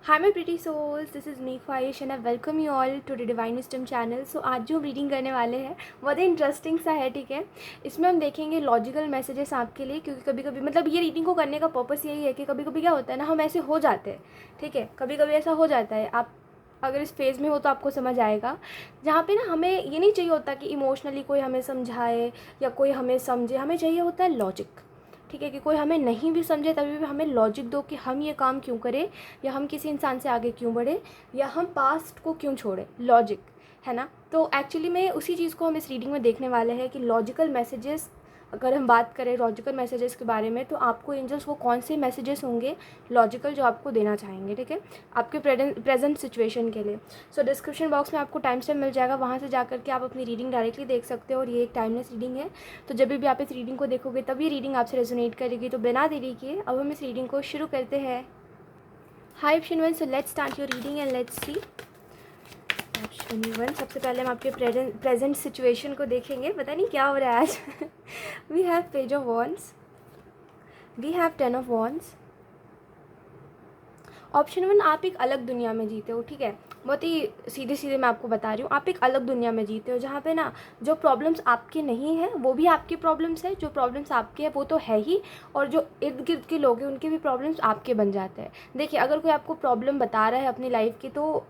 Hi my pretty souls, this is me Khwahish and I welcome you all to the divine wisdom channel. So आज जो हम reading करने वाले हैं बहुत ही इंटरेस्टिंग सा है, ठीक है। इसमें हम देखेंगे लॉजिकल मैसेजेस आपके लिए, क्योंकि कभी कभी मतलब ये रीडिंग को करने का पर्पस यही है कि कभी कभी क्या होता है ना, हम ऐसे हो जाते हैं, ठीक है। कभी कभी ऐसा हो जाता है, आप अगर इस फेज़ में हो तो आपको समझ आएगा, जहाँ पे ना हमें ये नहीं चाहिए होता कि इमोशनली कोई हमें समझाए या कोई हमें समझे, हमें चाहिए होता है लॉजिक, ठीक है। कि कोई हमें नहीं भी समझे तभी भी हमें लॉजिक दो कि हम ये काम क्यों करें, या हम किसी इंसान से आगे क्यों बढ़े, या हम पास्ट को क्यों छोड़ें। लॉजिक है ना। तो एक्चुअली में उसी चीज़ को हम इस रीडिंग में देखने वाले हैं कि लॉजिकल मैसेजेस, अगर हम बात करें लॉजिकल मैसेजेस के बारे में, तो आपको एंजल्स वो कौन से मैसेजेस होंगे लॉजिकल जो आपको देना चाहेंगे, ठीक है, आपके प्रेजेंट सिचुएशन के लिए। सो डिस्क्रिप्शन बॉक्स में आपको टाइम स्टैम्प मिल जाएगा, वहाँ से जाकर के आप अपनी रीडिंग डायरेक्टली देख सकते हो। और ये एक टाइमलेस रीडिंग है, तो जब भी आप इस रीडिंग को देखोगे तब ये रीडिंग आपसे रेजोनेट करेगी। तो बिना देरी किए अब हम इस रीडिंग को शुरू करते हैं। Hi option one, so let's start your reading and let's see. Option one, सबसे पहले हम आपके प्रेजेंट सिचुएशन को देखेंगे। पता नहीं क्या हो रहा है आज। We have page of wands, we have ten of wands. Option one, आप एक अलग दुनिया में जीते हो, ठीक है। बहुत ही सीधे सीधे मैं आपको बता रही हूँ, आप एक अलग दुनिया में जीते हो जहाँ पे ना जो प्रॉब्लम्स आपके नहीं हैं वो भी आपकी प्रॉब्लम्स है, जो प्रॉब्लम्स आपके हैं वो तो है ही, और जो इर्द गिर्द के लोग हैं उनके भी प्रॉब्लम्स आपके बन जाते हैं। देखिए, अगर कोई आपको प्रॉब्लम बता रहा है अपनी लाइफ की, तो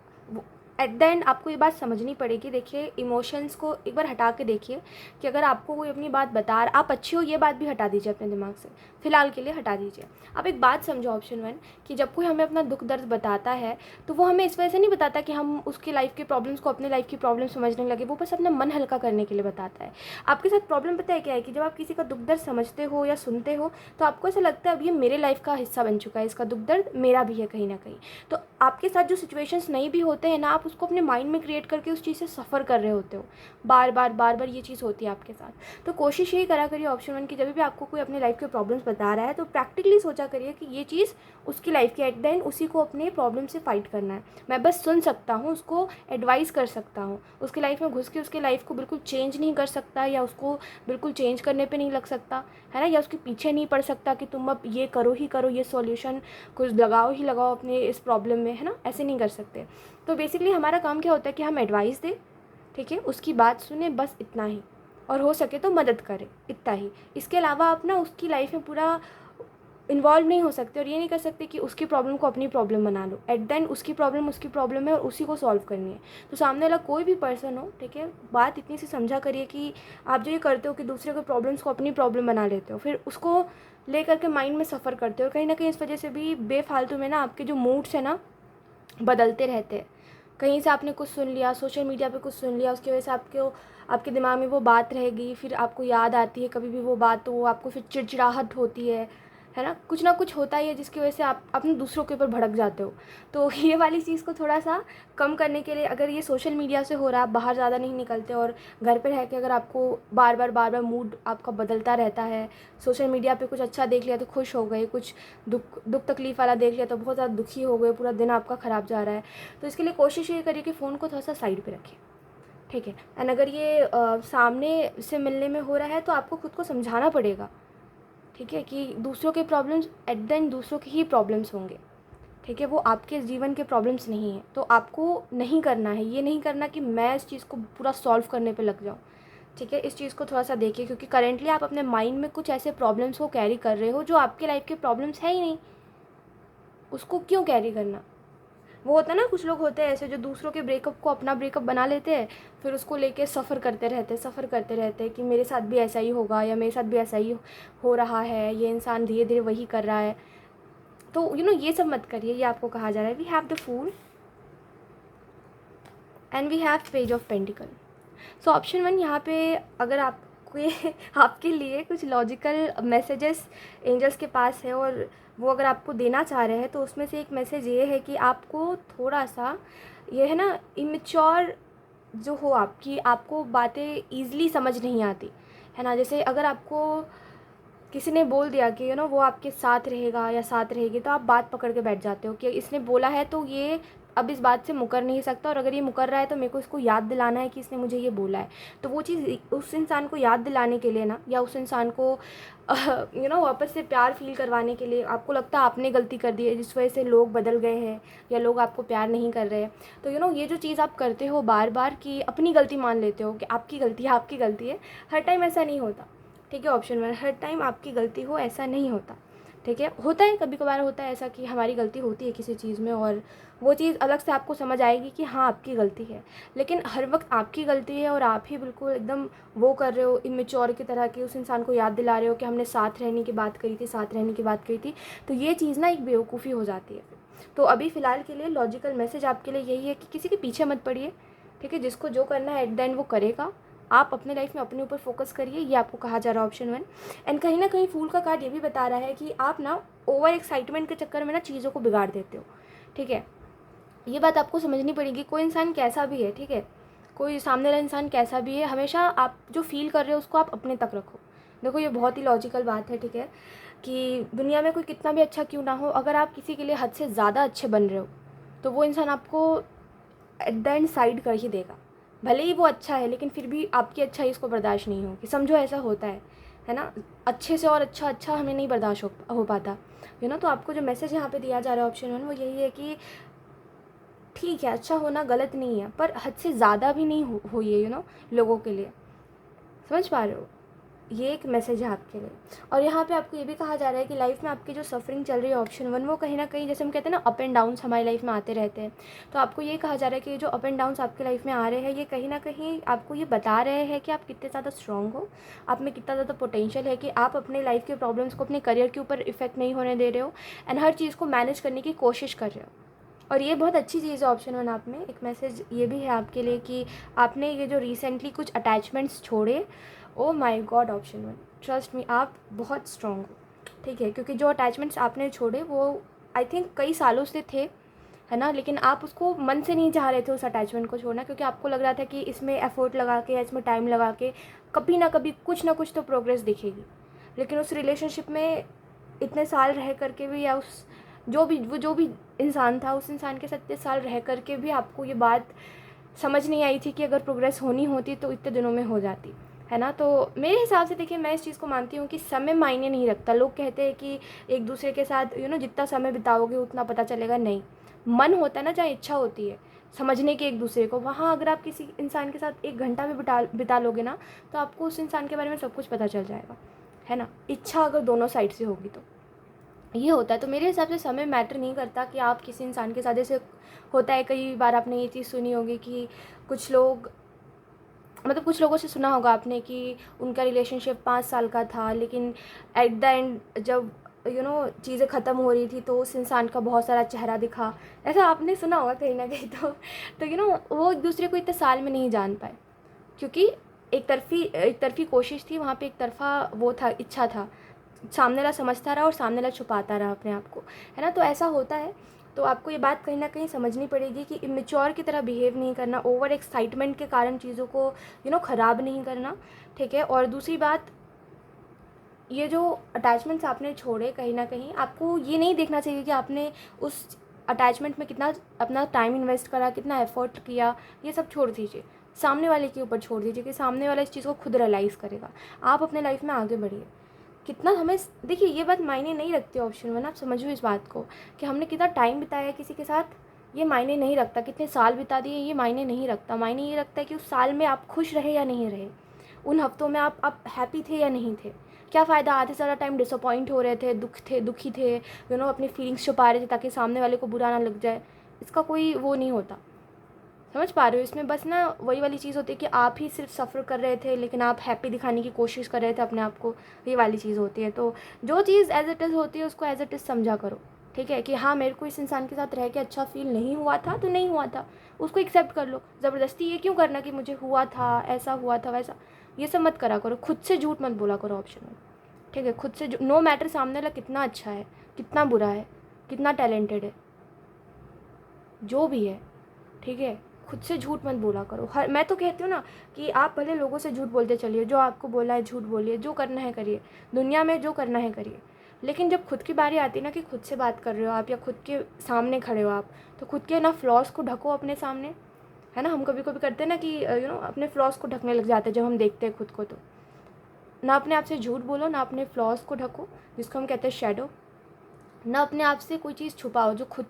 एट द एंड आपको ये बात समझनी पड़ेगी। देखिए, इमोशंस को एक बार हटा के देखिए कि अगर आपको कोई अपनी बात बता रहा, आप अच्छी हो ये बात भी हटा दीजिए अपने दिमाग से, फिलहाल के लिए हटा दीजिए। आप एक बात समझो ऑप्शन वन, कि जब कोई हमें अपना दुख दर्द बताता है तो वो हमें इस वजह से नहीं बताता कि हम उसकी लाइफ के प्रॉब्लम्स को अपने लाइफ की प्रॉब्लम समझने लगे, वो बस अपना मन हल्का करने के लिए बताता है। आपके साथ प्रॉब्लम पता है क्या है, कि जब आप किसी का दुख दर्द समझते हो या सुनते हो तो आपको ऐसा लगता है अब ये मेरे लाइफ का हिस्सा बन चुका है, इसका दुख दर्द मेरा भी है कहीं ना कहीं। तो आपके साथ जो सिचुएशंस नहीं भी होते हैं ना, आप उसको अपने माइंड में क्रिएट करके उस चीज़ से सफ़र कर रहे होते हो। बार बार बार बार ये चीज़ होती है आपके साथ। तो कोशिश यही करा करिए ऑप्शन वन की, जब भी आपको कोई अपने लाइफ के प्रॉब्लम्स बता रहा है तो प्रैक्टिकली सोचा करिए कि ये चीज़ उसकी लाइफ की, एट द एंड उसी को अपने प्रॉब्लम से फाइट करना है। मैं बस सुन सकता हूँ, उसको एडवाइस कर सकता हूँ, उसकी लाइफ में घुस के उसके लाइफ को बिल्कुल चेंज नहीं कर सकता, या उसको बिल्कुल चेंज करने पे नहीं लग सकता है ना, या उसके पीछे नहीं पड़ सकता कि तुम अब ये करो ही करो, ये सॉल्यूशन कुछ लगाओ ही लगाओ अपने इस प्रॉब्लम में, है ना, ऐसे नहीं कर सकते। तो बेसिकली हमारा काम क्या होता है कि हम एडवाइस दें, ठीक है, उसकी बात सुने, बस इतना ही, और हो सके तो मदद करें, इतना ही। इसके अलावा आप ना उसकी लाइफ में पूरा इन्वॉल्व नहीं हो सकते, और ये नहीं कर सकते कि उसकी प्रॉब्लम को अपनी प्रॉब्लम बना लो। एट द एंड उसकी प्रॉब्लम है और उसी को सॉल्व करनी है। तो सामने वाला कोई भी पर्सन हो, ठीक है, बात इतनी सी समझा करिए कि आप जो ये करते हो कि दूसरे के प्रॉब्लम्स को अपनी प्रॉब्लम बना लेते हो, फिर उसको ले करके माइंड में सफ़र करते हो, और कहीं ना कहीं इस वजह से भी बेफालतू में ना आपके जो मूड्स हैं ना बदलते रहते हैं। कहीं से आपने कुछ सुन लिया, सोशल मीडिया पे कुछ सुन लिया, उसकी वजह से आपके दिमाग में वो बात रहेगी, फिर आपको याद आती है कभी भी वो बात, तो वो आपको फिर चिड़चिड़ाहट होती है ना, कुछ ना कुछ होता ही है जिसकी वजह से आप अपने दूसरों के ऊपर भड़क जाते हो। तो ये वाली चीज़ को थोड़ा सा कम करने के लिए, अगर ये सोशल मीडिया से हो रहा है, आप बाहर ज़्यादा नहीं निकलते और घर पे रह के अगर आपको बार बार मूड आपका बदलता रहता है, सोशल मीडिया पे कुछ अच्छा देख लिया तो खुश हो गए, कुछ दुख तकलीफ़ वाला देख लिया तो बहुत ज़्यादा दुखी हो गए, पूरा दिन आपका ख़राब जा रहा है, तो इसके लिए कोशिश ये करिए कि फ़ोन को थोड़ा सा साइड पे रखें, ठीक है। एंड अगर ये सामने से मिलने में हो रहा है तो आपको खुद को समझाना पड़ेगा, ठीक है, कि दूसरों के प्रॉब्लम्स एट द एंड दूसरों के ही प्रॉब्लम्स होंगे, ठीक है, वो आपके जीवन के प्रॉब्लम्स नहीं हैं। तो आपको नहीं करना है, ये नहीं करना कि मैं इस चीज़ को पूरा सॉल्व करने पे लग जाऊँ, ठीक है। इस चीज़ को थोड़ा सा देखिए, क्योंकि करेंटली आप अपने माइंड में कुछ ऐसे प्रॉब्लम्स को कैरी कर रहे हो जो आपके लाइफ के प्रॉब्लम्स है ही नहीं, उसको क्यों कैरी करना। वो होता है ना, कुछ लोग होते हैं ऐसे जो दूसरों के ब्रेकअप को अपना ब्रेकअप बना लेते हैं, फिर उसको लेके सफ़र करते रहते हैं कि मेरे साथ भी ऐसा ही होगा, या मेरे साथ भी ऐसा ही हो रहा है, ये इंसान धीरे धीरे वही कर रहा है। तो ये सब मत करिए, ये आपको कहा जा रहा है। We have the fool and we have page of pentacle. So option one, यहाँ पे अगर आपको आपके लिए कुछ लॉजिकल मैसेजेस एंजल्स के पास है और वो अगर आपको देना चाह रहे हैं, तो उसमें से एक मैसेज ये है कि आपको थोड़ा सा, ये है ना, इमेच्योर जो हो आपकी, आपको बातें ईज़िली समझ नहीं आती, है ना। जैसे अगर आपको किसी ने बोल दिया कि वो आपके साथ रहेगा या साथ रहेगी, तो आप बात पकड़ के बैठ जाते हो कि इसने बोला है तो ये अब इस बात से मुकर नहीं सकता, और अगर ये मुकर रहा है तो मेरे को इसको याद दिलाना है कि इसने मुझे ये बोला है। तो वो चीज़ उस इंसान को याद दिलाने के लिए ना, या उस इंसान को वापस से प्यार फील करवाने के लिए, आपको लगता है आपने गलती कर दी है जिस वजह से लोग बदल गए हैं या लोग आपको प्यार नहीं कर रहे हैं, तो ये जो चीज़ आप करते हो बार बार कि अपनी गलती मान लेते हो कि आपकी गलती है, आपकी गलती है, हर टाइम ऐसा नहीं होता। ठीक है, ऑप्शन 1, हर टाइम आपकी गलती हो ऐसा नहीं होता। ठीक है, होता है, कभी कभार होता है ऐसा कि हमारी गलती होती है किसी चीज़ में, और वो चीज़ अलग से आपको समझ आएगी कि हाँ आपकी गलती है, लेकिन हर वक्त आपकी गलती है और आप ही बिल्कुल एकदम वो कर रहे हो इमेच्योर की तरह कि उस इंसान को याद दिला रहे हो कि हमने साथ रहने की बात करी थी, साथ रहने की बात करी थी, तो ये चीज़ ना एक बेवकूफ़ी हो जाती है। तो अभी फ़िलहाल के लिए लॉजिकल मैसेज आपके लिए यही है कि किसी के पीछे मत पड़िए। ठीक है, जिसको जो करना है एट द एंड वो करेगा। आप अपने लाइफ में अपने ऊपर फोकस करिए, ये आपको कहा जा रहा है ऑप्शन 1। एंड कहीं ना कहीं फूल का कार्ड ये भी बता रहा है कि आप ना ओवर एक्साइटमेंट के चक्कर में ना चीज़ों को बिगाड़ देते हो। ठीक है, ये बात आपको समझनी पड़ेगी। कोई इंसान कैसा भी है, ठीक है, कोई सामने वाला इंसान कैसा भी है, हमेशा आप जो फील कर रहे हो उसको आप अपने तक रखो। देखो ये बहुत ही लॉजिकल बात है, ठीक है, कि दुनिया में कोई कितना भी अच्छा क्यों ना हो, अगर आप किसी के लिए हद से ज़्यादा अच्छे बन रहे हो तो वो इंसान आपको एट द एंड साइड कर ही देगा। भले ही वो अच्छा है लेकिन फिर भी आपकी अच्छाई उसको बर्दाश्त नहीं होगी। समझो ऐसा होता है ना, अच्छे से और अच्छा हमें नहीं बर्दाश्त हो पाता। तो आपको जो मैसेज यहाँ पे दिया जा रहा है ऑप्शन 1 वो यही है कि ठीक है, अच्छा होना गलत नहीं है, पर हद से ज़्यादा भी नहीं हो ये लोगों के लिए। समझ पा रहे हो, ये एक मैसेज है आपके लिए। और यहाँ पे आपको ये भी कहा जा रहा है कि लाइफ में आपकी जो सफरिंग चल रही है ऑप्शन 1, वो कहीं ना कहीं, जैसे हम कहते हैं ना अप एंड डाउन्स हमारी लाइफ में आते रहते हैं, तो आपको ये कहा जा रहा है कि जो अप एंड डाउन्स आपकी लाइफ में आ रहे हैं ये कहीं ना कहीं आपको ये बता रहे हैं कि आप कितने ज़्यादा स्ट्रॉन्ग हो, आप में कितना ज़्यादा पोटेंशियल है, कि आप अपने लाइफ के प्रॉब्लम्स को अपने करियर के ऊपर इफेक्ट नहीं होने दे रहे हो, एंड हर चीज़ को मैनेज करने की कोशिश कर रहे हो। और ये बहुत अच्छी चीज़ है ऑप्शन 1 आप में। एक मैसेज ये भी है आपके लिए कि आपने ये जो रिसेंटली कुछ अटैचमेंट्स छोड़े, oh my God option 1, trust me आप बहुत स्ट्रॉन्ग हो। ठीक है, क्योंकि जो अटैचमेंट्स आपने छोड़े वो आई थिंक कई सालों से थे, है ना, लेकिन आप उसको मन से नहीं चाह रहे थे उस अटैचमेंट को छोड़ना, क्योंकि आपको लग रहा था कि इसमें एफर्ट लगा के या इसमें टाइम लगा के कभी ना कभी कुछ ना कुछ तो प्रोग्रेस दिखेगी। लेकिन उस रिलेशनशिप में इतने साल रह करके भी, या उस जो भी इंसान था उस इंसान के साथ इतने साल रह करके भी आपको ये बात समझ नहीं आई थी कि अगर प्रोग्रेस होनी होती तो इतने दिनों में हो जाती, है ना। तो मेरे हिसाब से देखिए, मैं इस चीज़ को मानती हूँ कि समय मायने नहीं रखता। लोग कहते हैं कि एक दूसरे के साथ जितना समय बिताओगे उतना पता चलेगा, नहीं, मन होता है ना, जहाँ इच्छा होती है समझने की एक दूसरे को, वहाँ अगर आप किसी इंसान के साथ 1 घंटा भी बिता लोगे ना, तो आपको उस इंसान के बारे में सब कुछ पता चल जाएगा, है ना, इच्छा अगर दोनों साइड से होगी तो ये होता है। तो मेरे हिसाब से समय मैटर नहीं करता कि आप किसी इंसान के साथ, जैसे होता है कई बार आपने ये चीज़ सुनी होगी कि कुछ कुछ लोगों से सुना होगा आपने कि उनका रिलेशनशिप 5 साल का था, लेकिन एट द एंड जब चीज़ें ख़त्म हो रही थी तो उस इंसान का बहुत सारा चेहरा दिखा। ऐसा आपने सुना होगा कहीं ना कहीं। तो वो एक दूसरे को इतने साल में नहीं जान पाए, क्योंकि एक तरफी कोशिश थी वहाँ पे, एक तरफा वो था, इच्छा था, सामने वाला समझता रहा और सामने वाला छुपाता रहा अपने आप को, है ना। तो ऐसा होता है। तो आपको ये बात कहीं ना कहीं समझनी पड़ेगी कि इमेच्योर की तरह बिहेव नहीं करना, ओवर एक्साइटमेंट के कारण चीज़ों को ख़राब नहीं करना। ठीक है, और दूसरी बात, ये जो अटैचमेंट्स आपने छोड़े, कहीं ना कहीं आपको ये नहीं देखना चाहिए कि आपने उस अटैचमेंट में कितना अपना टाइम इन्वेस्ट करा, कितना एफर्ट किया। ये सब छोड़ दीजिए, सामने वाले के ऊपर छोड़ दीजिए कि सामने वाला इस चीज़ को खुद रियलाइज़ करेगा। आप अपने लाइफ में आगे बढ़िए। कितना हमें, देखिए ये बात मायने नहीं रखती ऑप्शन 1, आप समझो इस बात को, कि हमने कितना टाइम बिताया है किसी के साथ, ये मायने नहीं रखता। कितने साल बिता दिए, ये मायने नहीं रखता। मायने ये रखता है कि उस साल में आप खुश रहे या नहीं रहे, उन हफ्तों में आप हैप्पी थे या नहीं थे। क्या फ़ायदा आधे से ज़्यादा टाइम डिसअपॉइंट हो रहे थे, दुखी थे, अपनी फीलिंग्स छुपा रहे थे ताकि सामने वाले को बुरा ना लग जाए। इसका कोई वो नहीं होता। समझ पा रहे हो, इसमें बस ना वही वाली चीज़ होती है कि आप ही सिर्फ सफ़र कर रहे थे लेकिन आप हैप्पी दिखाने की कोशिश कर रहे थे अपने आप को, ये वाली चीज़ होती है। तो जो चीज़ एज इट इज़ होती है उसको एज इट इज़ समझा करो। ठीक है, कि हाँ मेरे को इस इंसान के साथ रह के अच्छा फील नहीं हुआ था तो नहीं हुआ था, उसको एक्सेप्ट कर लो। ज़बरदस्ती ये क्यों करना कि मुझे हुआ था, ऐसा हुआ था, वैसा, ये सब मत करा करो। खुद से झूठ मत बोला करो ऑप्शन 1। ठीक है, खुद से नो मैटर सामने वाला कितना अच्छा है, कितना बुरा है, कितना टैलेंटेड है, जो भी है, ठीक है, खुद से झूठ मत बोला करो। मैं तो कहती हूँ ना कि आप भले लोगों से झूठ बोलते चलिए, जो आपको बोला है झूठ बोलिए, जो करना है करिए, दुनिया में जो करना है करिए, लेकिन जब खुद की बारी आती है ना कि खुद से बात कर रहे हो आप या खुद के सामने खड़े हो आप, तो खुद के ना फ्लॉज को ढको अपने सामने, है ना। हम कभी कभी करते हैं ना कि अपने फ्लॉज को ढकने लग जाते हैं जब हम देखते हैं खुद को। तो ना अपने आप से झूठ बोलो, ना अपने फ्लॉज को ढको जिसको हम कहते हैं शैडो, ना अपने आप से कोई चीज़ छुपाओ जो खुद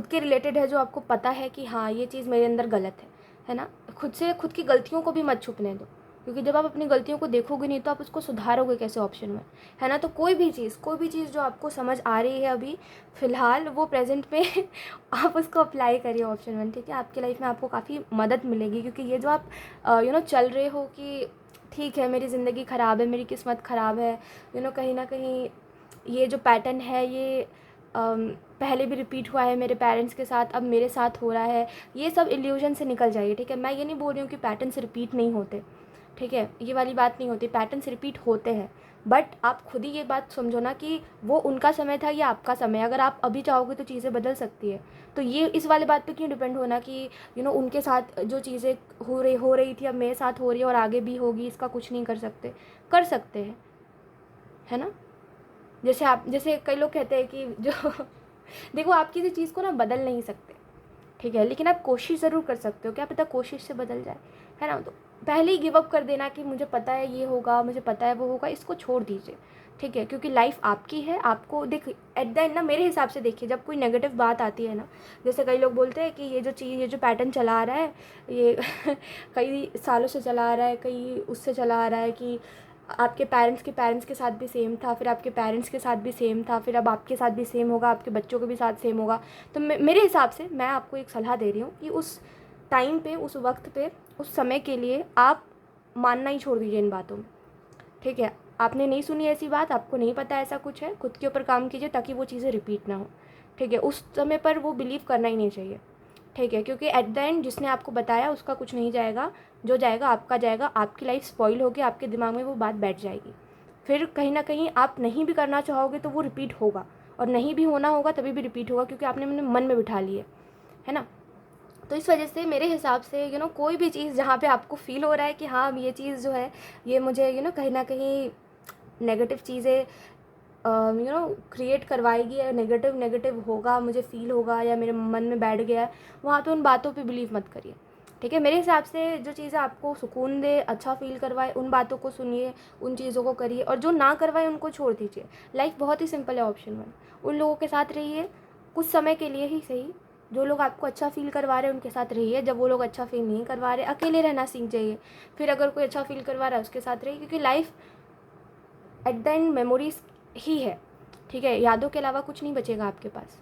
के रिलेटेड है, जो आपको पता है कि हाँ ये चीज़ मेरे अंदर गलत है ना। खुद से खुद की गलतियों को भी मत छुपने दो, क्योंकि जब आप अपनी गलतियों को देखोगे नहीं तो आप उसको सुधारोगे कैसे ऑप्शन में, है ना। तो कोई भी चीज़ जो आपको समझ आ रही है अभी फ़िलहाल, वो प्रेजेंट में आप उसको अप्लाई करिए ऑप्शन 1, ठीक है। आपकी लाइफ में आपको काफ़ी मदद मिलेगी, क्योंकि ये जो आप चल रहे हो कि ठीक है मेरी ज़िंदगी ख़राब है, मेरी किस्मत ख़राब है, कहीं ना कहीं ये जो पैटर्न है ये पहले भी रिपीट हुआ है मेरे पेरेंट्स के साथ, अब मेरे साथ हो रहा है, ये सब इल्यूजन से निकल जाइए, ठीक है। मैं ये नहीं बोल रही हूँ कि पैटर्न्स रिपीट नहीं होते, ठीक है, ये वाली बात नहीं होती, पैटर्न्स रिपीट होते हैं, बट आप खुद ही ये बात समझो ना कि वो उनका समय था, ये आपका समय। अगर आप अभी चाहोगे तो चीज़ें बदल सकती है। तो ये इस वाले बात पे क्यों डिपेंड होना कि उनके साथ जो चीज़ें हो रही थी अब मेरे साथ हो रही है और आगे भी होगी, इसका कुछ नहीं कर सकते, कर सकते हैं, है ना। जैसे कई लोग कहते हैं कि जो देखो आप किसी चीज़ को ना बदल नहीं सकते, ठीक है, लेकिन आप कोशिश ज़रूर कर सकते हो, क्या पता कोशिश से बदल जाए, है ना। तो पहले ही गिव अप कर देना कि मुझे पता है ये होगा, मुझे पता है वो होगा, इसको छोड़ दीजिए, ठीक है। क्योंकि लाइफ आपकी है, आपको देख एट द एंड ना, मेरे हिसाब से देखिए, जब कोई नेगेटिव बात आती है ना, जैसे कई लोग बोलते हैं कि ये जो पैटर्न चला आ रहा है ये कई सालों से चला आ रहा है, कई उससे चला आ रहा है कि आपके पेरेंट्स के साथ भी सेम था, फिर आपके पेरेंट्स के साथ भी सेम था, फिर अब आपके साथ भी सेम होगा, आपके बच्चों के भी साथ सेम होगा। तो मेरे हिसाब से मैं आपको एक सलाह दे रही हूँ कि उस टाइम पे, उस वक्त पे, उस समय के लिए आप मानना ही छोड़ दीजिए इन बातों में, ठीक है। आपने नहीं सुनी ऐसी बात, आपको नहीं पता ऐसा कुछ है, खुद के ऊपर काम कीजिए ताकि वो चीज़ें रिपीट ना हो, ठीक है। उस समय पर वो बिलीव करना ही नहीं चाहिए, ठीक है, क्योंकि एट द एंड जिसने आपको बताया उसका कुछ नहीं जाएगा, जो जाएगा आपका जाएगा, आपकी लाइफ स्पॉइल होगी, आपके दिमाग में वो बात बैठ जाएगी, फिर कहीं ना कहीं आप नहीं भी करना चाहोगे तो वो रिपीट होगा, और नहीं भी होना होगा तभी भी रिपीट होगा, क्योंकि आपने अपने मन में बिठा लिए, है ना। तो इस वजह से मेरे हिसाब से कोई भी चीज़ जहाँ पे आपको फील हो रहा है कि हाँ ये चीज़ जो है ये मुझे कहीं ना कहीं नेगेटिव चीज़ें क्रिएट करवाएगी, या नेगेटिव होगा, मुझे फ़ील होगा या मेरे मन में बैठ गया है, वहाँ पे उन बातों पे बिलीव मत करिए, ठीक है। मेरे हिसाब से जो चीज़ें आपको सुकून दे, अच्छा फ़ील करवाए, उन बातों को सुनिए, उन चीज़ों को करिए, और जो ना करवाए उनको छोड़ दीजिए। लाइफ बहुत ही सिंपल है ऑप्शन 1, उन लोगों के साथ रहिए कुछ समय के लिए ही सही, जो लोग आपको अच्छा फ़ील करवा रहे हैं उनके साथ रहिए, जब वो लोग अच्छा फ़ील नहीं करवा रहे अकेले रहना सीख जाइए, फिर अगर कोई अच्छा फ़ील करवा रहा है उसके साथ रहिए, क्योंकि life at the end memories ही है, ठीक है। यादों के अलावा कुछ नहीं बचेगा आपके पास।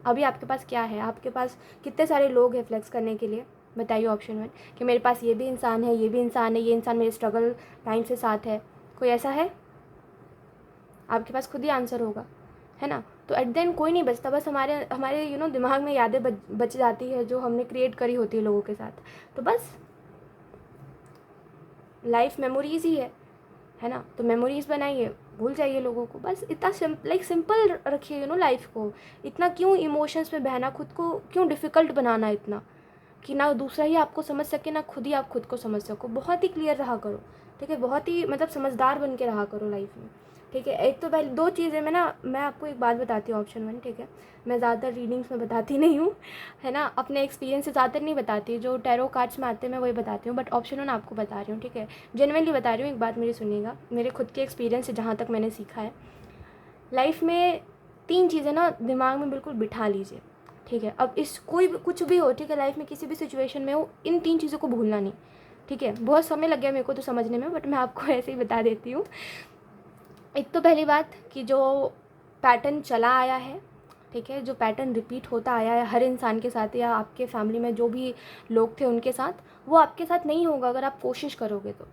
अभी आपके पास क्या है, आपके पास कितने सारे लोग हैं फ्लेक्स करने के लिए, बताइए ऑप्शन 1 कि मेरे पास ये भी इंसान है, ये भी इंसान है, ये इंसान मेरे स्ट्रगल टाइम से साथ है, कोई ऐसा है? आपके पास खुद ही आंसर होगा, है ना। तो एट द एंड कोई नहीं बचता, बस हमारे हमारे दिमाग में यादें बच जाती है जो हमने क्रिएट करी होती है लोगों के साथ। तो बस लाइफ मेमोरीज ही है ना। तो मेमोरीज बनाइए, भूल जाइए लोगों को, बस इतना सिंपल रखिए लाइफ को। इतना क्यों इमोशंस में बहना, खुद को क्यों डिफ़िकल्ट बनाना इतना कि ना दूसरा ही आपको समझ सके, ना खुद ही आप खुद को समझ सको। बहुत ही क्लियर रहा करो, ठीक है, बहुत ही समझदार बन के रहा करो लाइफ में, ठीक है। एक तो पहले 2 चीज़ें में ना, मैं आपको एक बात बताती हूँ ऑप्शन 1, ठीक है। मैं ज़्यादातर रीडिंग्स में बताती नहीं हूँ, है ना, अपने एक्सपीरियंस से ज़्यादातर नहीं बताती, जो टैरो कार्ड्स में आते हैं मैं वही बताती हूँ, बट ऑप्शन 1 आपको बता रही हूँ, ठीक है। जेन्युइनली बता रही हूँ, एक बात मेरी सुनिएगा, मेरे खुद के एक्सपीरियंस से जहाँ तक मैंने सीखा है लाइफ में, 3 चीज़ें ना दिमाग में बिल्कुल बिठा लीजिए, ठीक है। अब इस कोई कुछ भी हो, ठीक है, लाइफ में किसी भी सिचुएशन में हो, इन 3 चीज़ों को भूलना नहीं, ठीक है। बहुत समय लग गया मेरे को तो समझने में, बट मैं आपको ऐसे ही बता देती हूँ। एक तो पहली बात कि जो पैटर्न चला आया है, ठीक है, जो पैटर्न रिपीट होता आया है हर इंसान के साथ, या आपके फैमिली में जो भी लोग थे उनके साथ, वो आपके साथ नहीं होगा अगर आप कोशिश करोगे तो,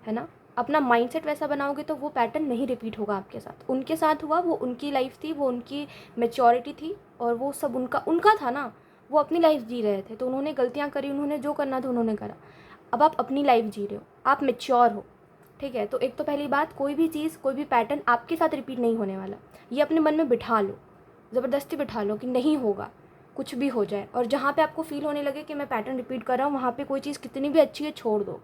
है ना। अपना माइंडसेट वैसा बनाओगे तो वो पैटर्न नहीं रिपीट होगा आपके साथ। उनके साथ हुआ, वो उनकी लाइफ थी, वो उनकी मैच्योरिटी थी, और वो सब उनका उनका था ना, वो अपनी लाइफ जी रहे थे, तो उन्होंने गलतियाँ करी, उन्होंने जो करना था उन्होंने करा। अब आप अपनी लाइफ जी रहे हो, आप मैच्योर हो, ठीक है। तो एक तो पहली बात, कोई भी चीज़, कोई भी पैटर्न आपके साथ रिपीट नहीं होने वाला, ये अपने मन में बिठा लो, ज़बरदस्ती बिठा लो कि नहीं होगा, कुछ भी हो जाए। और जहाँ पे आपको फील होने लगे कि मैं पैटर्न रिपीट कर रहा हूँ, वहाँ पे कोई चीज़ कितनी भी अच्छी है छोड़ दो,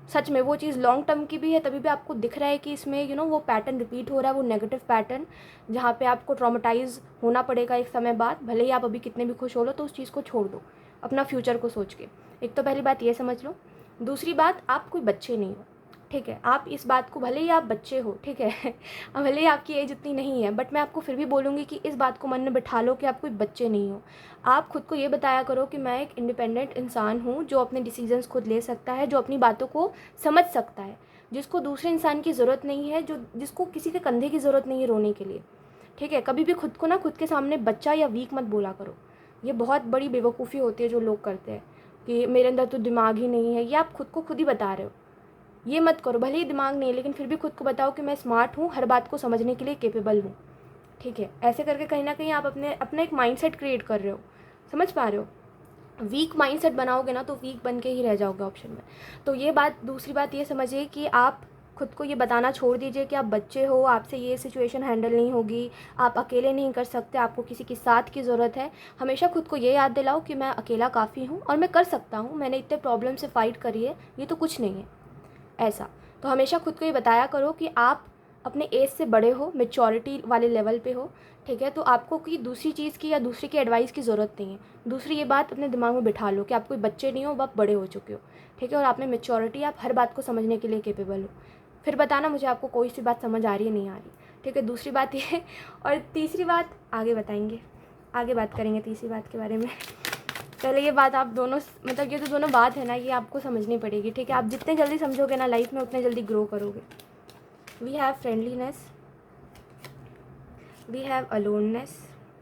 सच में वो चीज़ लॉन्ग टर्म की भी है, तभी भी आपको दिख रहा है कि इसमें वो पैटर्न रिपीट हो रहा है, वो नेगेटिव पैटर्न, जहाँ पे आपको ट्रॉमेटाइज होना पड़ेगा एक समय बाद। भले ही आप अभी कितने भी खुश हो लो, तो उस चीज़ को छोड़ दो अपना फ्यूचर को सोच के। एक तो पहली बात ये समझ लो। दूसरी बात, आप कोई बच्चे नहीं हो, ठीक है। आप इस बात को, भले ही आप बच्चे हो, ठीक है भले ही आपकी एज इतनी नहीं है, बट मैं आपको फिर भी बोलूँगी कि इस बात को मन में बिठा लो कि आप कोई बच्चे नहीं हो। आप खुद को ये बताया करो कि मैं एक इंडिपेंडेंट इंसान हूँ, जो अपने डिसीजंस खुद ले सकता है, जो अपनी बातों को समझ सकता है, जिसको दूसरे इंसान की ज़रूरत नहीं है, जिसको किसी के कंधे की ज़रूरत नहीं है रोने के लिए, ठीक है। कभी भी खुद को ना खुद के सामने बच्चा या वीक मत बोला करो। ये बहुत बड़ी बेवकूफ़ी होती है जो लोग करते हैं कि मेरे अंदर तो दिमाग ही नहीं है। ये आप खुद को खुद ही बता रहे हो। ये मत करो। भले ही दिमाग नहीं है, लेकिन फिर भी खुद को बताओ कि मैं स्मार्ट हूँ, हर बात को समझने के लिए केपेबल हूँ, ठीक है। ऐसे करके कहीं ना कहीं आप अपना एक माइंडसेट क्रिएट कर रहे हो। समझ पा रहे हो? वीक माइंडसेट बनाओगे ना तो वीक बन के ही रह जाओगे ऑप्शन में। तो ये बात, दूसरी बात ये समझिए कि आप खुद को ये बताना छोड़ दीजिए कि आप बच्चे हो, आपसे ये सिचुएशन हैंडल नहीं होगी, आप अकेले नहीं कर सकते, आपको किसी की साथ की ज़रूरत है। हमेशा खुद को ये याद दिलाओ कि मैं अकेला काफ़ी हूँ और मैं कर सकता हूँ, मैंने इतने प्रॉब्लम से फ़ाइट करी है, ये तो कुछ नहीं है ऐसा। तो हमेशा खुद को ये बताया करो कि आप अपने एज से बड़े हो, मैच्योरिटी वाले लेवल पे हो, ठीक है। तो आपको कोई दूसरी चीज़ की या दूसरे की एडवाइस की ज़रूरत नहीं है। दूसरी ये बात अपने दिमाग में बिठा लो कि आप कोई बच्चे नहीं हो, आप बड़े हो चुके हो, ठीक है। और आप में मैच्योरिटी, आप हर बात को समझने के लिए केपेबल हो। फिर बताना मुझे आपको कोई सी बात समझ आ रही है, नहीं आ रही, ठीक है। दूसरी बात ये और तीसरी बात आगे बताएंगे, आगे बात करेंगे तीसरी बात के बारे में। पहले ये बात आप दोनों, मतलब ये तो दोनों बात है ना, ये आपको समझनी पड़ेगी, ठीक है। आप जितने जल्दी समझोगे ना लाइफ में, उतने जल्दी ग्रो करोगे। We have friendliness, we have aloneness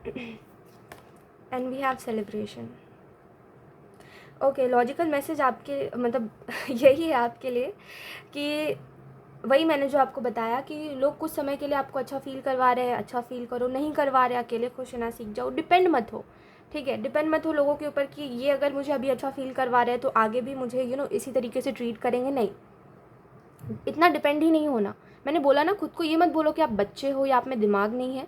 and we have celebration. Okay, logical message आपके मतलब यही है आपके लिए कि वही मैंने जो आपको बताया कि लोग कुछ समय के लिए आपको अच्छा फील करवा रहे हैं, अच्छा फील करो, नहीं करवा रहे अकेले खुश रहना सीख जाओ। डिपेंड मत हो, ठीक है। डिपेंड मत हो लोगों के ऊपर कि ये अगर मुझे अभी अच्छा फील करवा रहे हैं तो आगे भी मुझे इसी तरीके से ट्रीट करेंगे। नहीं, इतना डिपेंड ही नहीं होना। मैंने बोला ना, खुद को ये मत बोलो कि आप बच्चे हो या आप में दिमाग नहीं है,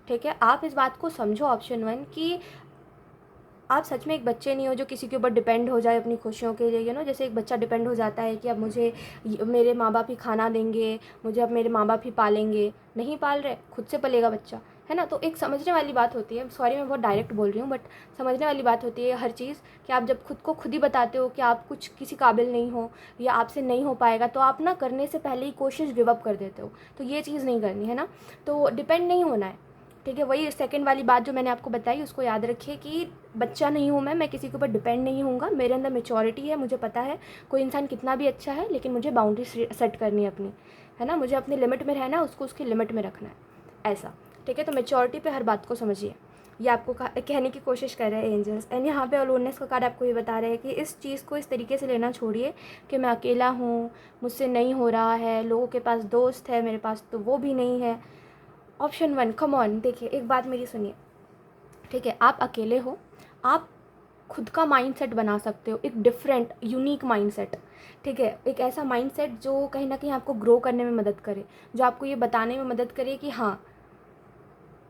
ठीक है। आप इस बात को समझो ऑप्शन 1 कि आप सच में एक बच्चे नहीं हो जो किसी के ऊपर डिपेंड हो जाए अपनी खुशियों के लिए। जैसे एक बच्चा डिपेंड हो जाता है कि अब मुझे मेरे माँ बाप ही खाना देंगे, मुझे अब मेरे माँ बाप ही पालेंगे। नहीं पाल रहे, खुद से पलेगा बच्चा, है ना। तो एक समझने वाली बात होती है, सॉरी मैं बहुत डायरेक्ट बोल रही हूँ, बट समझने वाली बात होती है हर चीज़ कि आप जब खुद को खुद ही बताते हो कि आप कुछ किसी काबिल नहीं हो या आपसे नहीं हो पाएगा, तो आप ना करने से पहले ही कोशिश गिव अप कर देते हो। तो ये चीज़ नहीं करनी है ना, तो डिपेंड नहीं होना है, ठीक है। वही सेकंड वाली बात जो मैंने आपको बताई, उसको याद रखिए कि बच्चा नहीं हूँ मैं किसी के ऊपर डिपेंड नहीं हूँगा। मेरे अंदर मैच्योरिटी है, मुझे पता है कोई इंसान कितना भी अच्छा है, लेकिन मुझे बाउंड्री सेट करनी है अपनी, है ना। मुझे अपनी लिमिट में रहना है, उसको उसकी लिमिट में रखना है, ऐसा, ठीक है। तो मैच्योरिटी पे हर बात को समझिए, ये आपको कहने की कोशिश कर रहे हैं एंजल्स। एंड यहाँ पे अलोननेस का कार्ड आपको ये बता रहे हैं कि इस चीज़ को इस तरीके से लेना छोड़िए कि मैं अकेला हूँ, मुझसे नहीं हो रहा है, लोगों के पास दोस्त है, मेरे पास तो वो भी नहीं है। ऑप्शन 1, कम ऑन, देखिए एक बात मेरी सुनिए, ठीक है। आप अकेले हो, आप खुद का माइंडसेट बना सकते हो, एक डिफरेंट यूनिक माइंडसेट, ठीक है। एक ऐसा माइंडसेट जो कहीं ना कहीं आपको ग्रो करने में मदद करे, जो आपको ये बताने में मदद करे कि हाँ,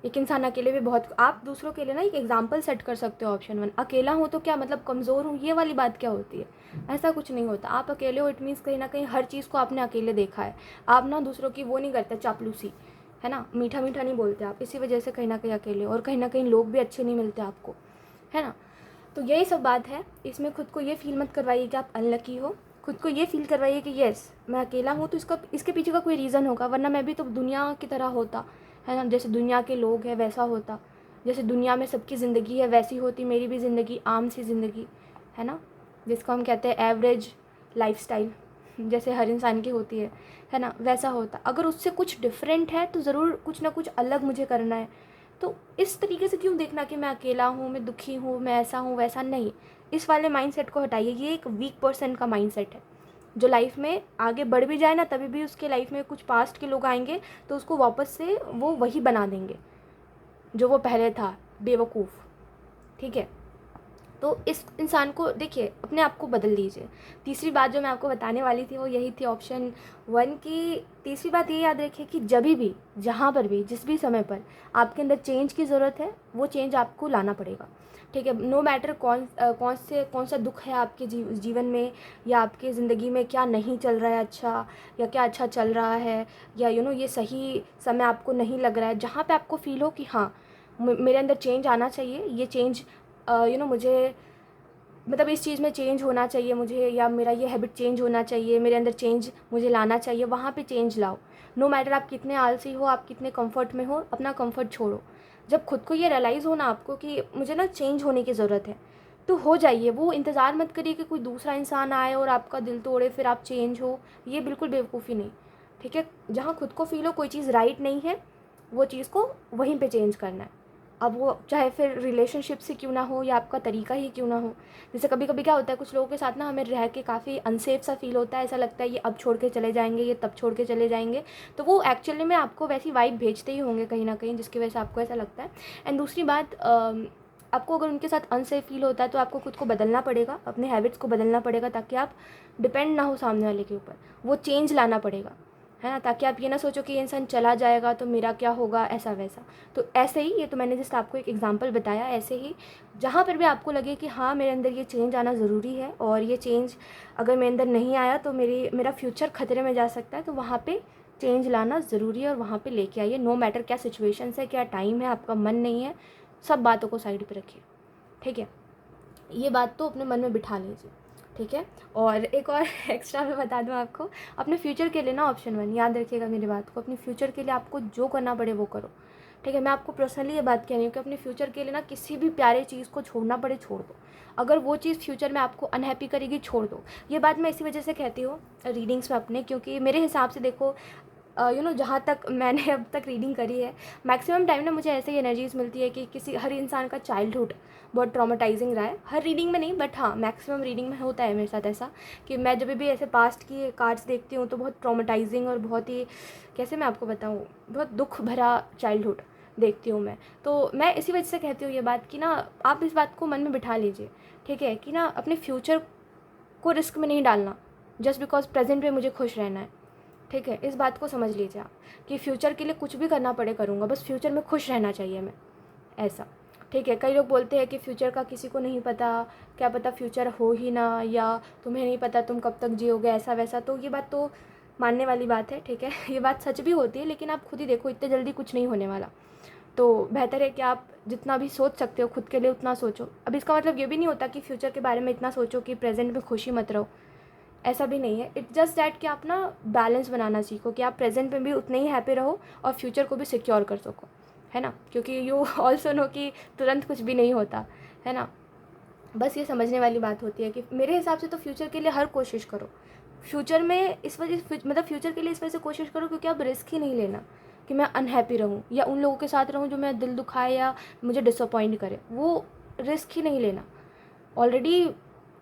एक इंसान अकेले भी बहुत, आप दूसरों के लिए ना एक एग्जाम्पल सेट कर सकते हो। ऑप्शन 1, अकेला हूँ तो क्या मतलब कमज़ोर हूँ, ये वाली बात क्या होती है? ऐसा कुछ नहीं होता। आप अकेले हो, इट मीन्स कहीं ना कहीं हर चीज़ को आपने अकेले देखा है। आप ना दूसरों की वो नहीं करते, चापलूसी, है ना, मीठा मीठा नहीं बोलते आप, इसी वजह से कहीं ना कहीं अकेले, और कहीं ना कहीं लोग भी अच्छे नहीं मिलते आपको, है ना। तो यही सब बात है। इसमें खुद को ये फील मत करवाइए कि आप अनलकी हो, खुद को ये फील करवाइए कि येस मैं अकेला हूँ, तो इसके पीछे का कोई रीज़न होगा, वरना मैं भी तो दुनिया की तरह होता, है ना। जैसे दुनिया के लोग हैं वैसा होता, जैसे दुनिया में सबकी ज़िंदगी है वैसी होती मेरी भी ज़िंदगी, आम सी ज़िंदगी, है ना, जिसको हम कहते हैं एवरेज लाइफस्टाइल, जैसे हर इंसान की होती है ना, वैसा होता। अगर उससे कुछ डिफरेंट है तो ज़रूर कुछ ना कुछ अलग मुझे करना है। तो इस तरीके से क्यों देखना कि मैं अकेला हूँ, मैं दुखी हूँ, मैं ऐसा हूँ वैसा, नहीं। इस वाले माइंडसेट को हटाइए। ये एक वीक पर्सन का माइंडसेट है, जो लाइफ में आगे बढ़ भी जाए ना, तभी भी उसके लाइफ में कुछ पास्ट के लोग आएंगे तो उसको वापस से वो वही बना देंगे जो वो पहले था, बेवकूफ़, ठीक है। तो इस इंसान को देखिए, अपने आप को बदल लीजिए। तीसरी बात जो मैं आपको बताने वाली थी वो यही थी, ऑप्शन 1 की तीसरी बात ये याद रखिए कि जभी भी, जहाँ पर भी, जिस भी समय पर आपके अंदर चेंज की ज़रूरत है, वो चेंज आपको लाना पड़ेगा। ठीक है, नो मैटर कौन सा दुख है आपके जीवन में, या आपकी ज़िंदगी में क्या नहीं चल रहा है अच्छा, या क्या अच्छा चल रहा है, या ये सही समय आपको नहीं लग रहा है, जहाँ पे आपको फील हो कि हाँ मेरे अंदर चेंज आना चाहिए, ये चेंज मुझे, मतलब इस चीज़ में चेंज होना चाहिए मुझे, या मेरा ये हैबिट चेंज होना चाहिए, मेरे अंदर चेंज मुझे लाना चाहिए, वहाँ पे चेंज लाओ। नो मैटर आप कितने आलसी हो, आप कितने कंफर्ट में हो, अपना कंफर्ट छोड़ो। जब खुद को ये रियलाइज़ हो ना आपको कि मुझे ना चेंज होने की ज़रूरत है, तो हो जाइए। वो इंतज़ार मत करिए कि कोई दूसरा इंसान आए और आपका दिल तोड़े फिर आप चेंज हो, ये बिल्कुल बेवकूफ़ी नहीं। ठीक है, जहाँ खुद को फील हो कोई चीज़ राइट नहीं है, वो चीज़ को वहीं पे चेंज करना है। अब वो चाहे फिर रिलेशनशिप से क्यों ना हो, या आपका तरीका ही क्यों ना हो। जैसे कभी कभी क्या होता है, कुछ लोगों के साथ ना हमें रह के काफ़ी अनसेफ सा फील होता है, ऐसा लगता है ये अब छोड़ के चले जाएंगे, ये तब छोड़ के चले जाएंगे, तो वो एक्चुअली में आपको वैसी वाइब भेजते ही होंगे कहीं ना कहीं, जिसकी वजह से आपको ऐसा लगता है। एंड दूसरी बात, आपको अगर उनके साथ अनसेफ फील होता है तो आपको खुद को बदलना पड़ेगा, अपने हैबिट्स को बदलना पड़ेगा, ताकि आप डिपेंड ना हो सामने वाले के ऊपर, वो चेंज लाना पड़ेगा, है ना, ताकि आप ये ना सोचो कि ये इंसान चला जाएगा तो मेरा क्या होगा, ऐसा वैसा। तो ऐसे ही, ये तो मैंने जस्ट आपको एक एग्जांपल बताया, ऐसे ही जहाँ पर भी आपको लगे कि हाँ मेरे अंदर ये चेंज आना ज़रूरी है, और ये चेंज अगर मेरे अंदर नहीं आया तो मेरा फ्यूचर खतरे में जा सकता है, तो वहाँ पे चेंज लाना ज़रूरी है, और वहाँ पे लेके आइए। नो मैटर क्या सिचुएशन है, क्या टाइम है, आपका मन नहीं है, सब बातों को साइड पर रखिए। ठीक है, ये बात तो अपने मन में बिठा लीजिए। ठीक है, और एक और एक्स्ट्रा मैं बता दूं आपको, अपने फ्यूचर के लिए ना ऑप्शन 1 याद रखिएगा मेरी बात को, अपने फ्यूचर के लिए आपको जो करना पड़े वो करो। ठीक है, मैं आपको पर्सनली ये बात कह रही हूँ कि अपने फ्यूचर के लिए ना किसी भी प्यारे चीज़ को छोड़ना पड़े छोड़ दो। अगर वो चीज़ फ्यूचर में आपको अनहैप्पी करेगी, छोड़ दो। ये बात मैं इसी वजह से कहती हूँ रीडिंग्स में अपने, क्योंकि मेरे हिसाब से देखो, जहाँ तक मैंने अब तक रीडिंग करी है, मैक्सिमम टाइम ना मुझे ऐसे ही एनर्जीज मिलती है कि हर इंसान का चाइल्डहुड बहुत ट्रॉमेटाइजिंग रहा है। हर रीडिंग में नहीं, बट हाँ मैक्सिमम रीडिंग में होता है मेरे साथ ऐसा, कि मैं जब भी ऐसे पास्ट की कार्ड्स देखती हूँ तो बहुत ट्रॉमेटाइजिंग और बहुत ही, कैसे मैं आपको बताऊँ, बहुत दुख भरा चाइल्डहुड देखती हूँ मैं। तो मैं इसी वजह से कहती हूँ ये बात कि ना आप इस बात को मन में बिठा लीजिए। ठीक है, कि ना अपने फ्यूचर को रिस्क में नहीं डालना जस्ट बिकॉज प्रेजेंट में मुझे खुश रहना है। ठीक है, इस बात को समझ लीजिए आप, कि फ्यूचर के लिए कुछ भी करना पड़े करूँगा, बस फ्यूचर में खुश रहना चाहिए मैं, ऐसा। ठीक है, कई लोग बोलते हैं कि फ्यूचर का किसी को नहीं पता, क्या पता फ्यूचर हो ही ना, या तुम्हें नहीं पता तुम कब तक जियोगे, ऐसा वैसा। तो ये बात तो मानने वाली बात है। ठीक है, ये बात सच भी होती है, लेकिन आप खुद ही देखो इतने जल्दी कुछ नहीं होने वाला। तो बेहतर है कि आप जितना भी सोच सकते हो खुद के लिए उतना सोचो। अब इसका मतलब ये भी नहीं होता कि फ्यूचर के बारे में इतना सोचो कि प्रेजेंट में खुशी मत रहो, ऐसा भी नहीं है। इट्स जस्ट दैट कि आप ना बैलेंस बनाना सीखो, कि आप प्रेजेंट में भी उतने ही हैप्पी रहो और फ्यूचर को भी सिक्योर कर सको, है ना, क्योंकि यू ऑल्सो नो कि तुरंत कुछ भी नहीं होता, है ना। बस ये समझने वाली बात होती है कि मेरे हिसाब से तो फ्यूचर के लिए हर कोशिश करो। फ्यूचर में इस वजह, मतलब फ्यूचर के लिए इस वजह से कोशिश करो क्योंकि आप रिस्क ही नहीं लेना कि मैं अनहैप्पी रहूँ या उन लोगों के साथ रहूँ जो मेरा दिल दुखाए या मुझे डिसअपॉइंट करे, वो रिस्क ही नहीं लेना। ऑलरेडी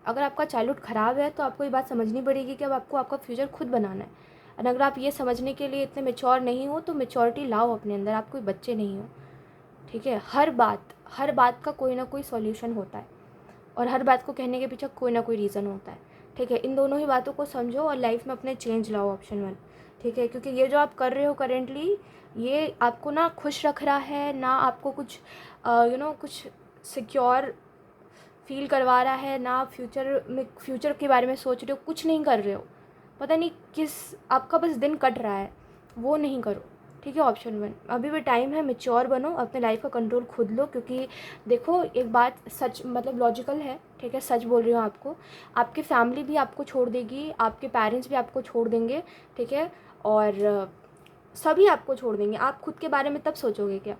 अगर आपका चाइल्डहुड ख़राब है तो आपको ये बात समझनी पड़ेगी कि अब आपको आपका फ्यूचर खुद बनाना है। और अगर आप ये समझने के लिए इतने मैच्योर नहीं हो तो मैच्योरिटी लाओ अपने अंदर, आप कोई बच्चे नहीं हो। ठीक है, हर बात का कोई ना कोई सॉल्यूशन होता है, और हर बात को कहने के पीछे कोई ना कोई रीज़न होता है। ठीक है, इन दोनों ही बातों को समझो और लाइफ में अपने चेंज लाओ, ऑप्शन 1। ठीक है, क्योंकि ये जो आप कर रहे हो करेंटली, ये आपको ना खुश रख रहा है ना, आपको कुछ कुछ सिक्योर फील करवा रहा है ना, फ्यूचर के बारे में सोच रहे हो, कुछ नहीं कर रहे हो, पता नहीं किस आपका बस दिन कट रहा है, वो नहीं करो। ठीक है, ऑप्शन 1, अभी भी टाइम है, मैच्योर बनो, अपने लाइफ का कंट्रोल खुद लो। क्योंकि देखो एक बात सच, मतलब लॉजिकल है, ठीक है, सच बोल रही हूँ आपको, आपकी फैमिली भी आपको छोड़ देगी, आपके पेरेंट्स भी आपको छोड़ देंगे। ठीक है, और सभी आपको छोड़ देंगे, आप खुद के बारे में तब सोचोगे क्या?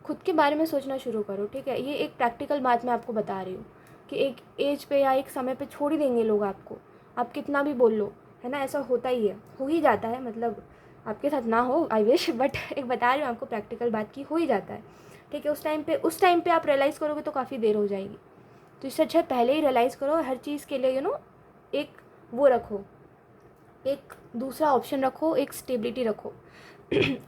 खुद के बारे में सोचना शुरू करो। ठीक है, ये एक प्रैक्टिकल बात मैं आपको बता रही हूँ कि एक एज पे या एक समय पे छोड़ ही देंगे लोग आपको, आप कितना भी बोल लो, है ना, ऐसा होता ही है, हो ही जाता है। मतलब आपके साथ ना हो, आई विश, बट एक बता रही हूँ आपको प्रैक्टिकल बात की, हो ही जाता है। ठीक है, उस टाइम पे आप रियलाइज़ करोगे तो काफ़ी देर हो जाएगी। तो इससे अच्छा पहले ही रियलाइज़ करो, हर चीज़ के लिए एक वो रखो, एक दूसरा ऑप्शन रखो, एक स्टेबिलिटी रखो,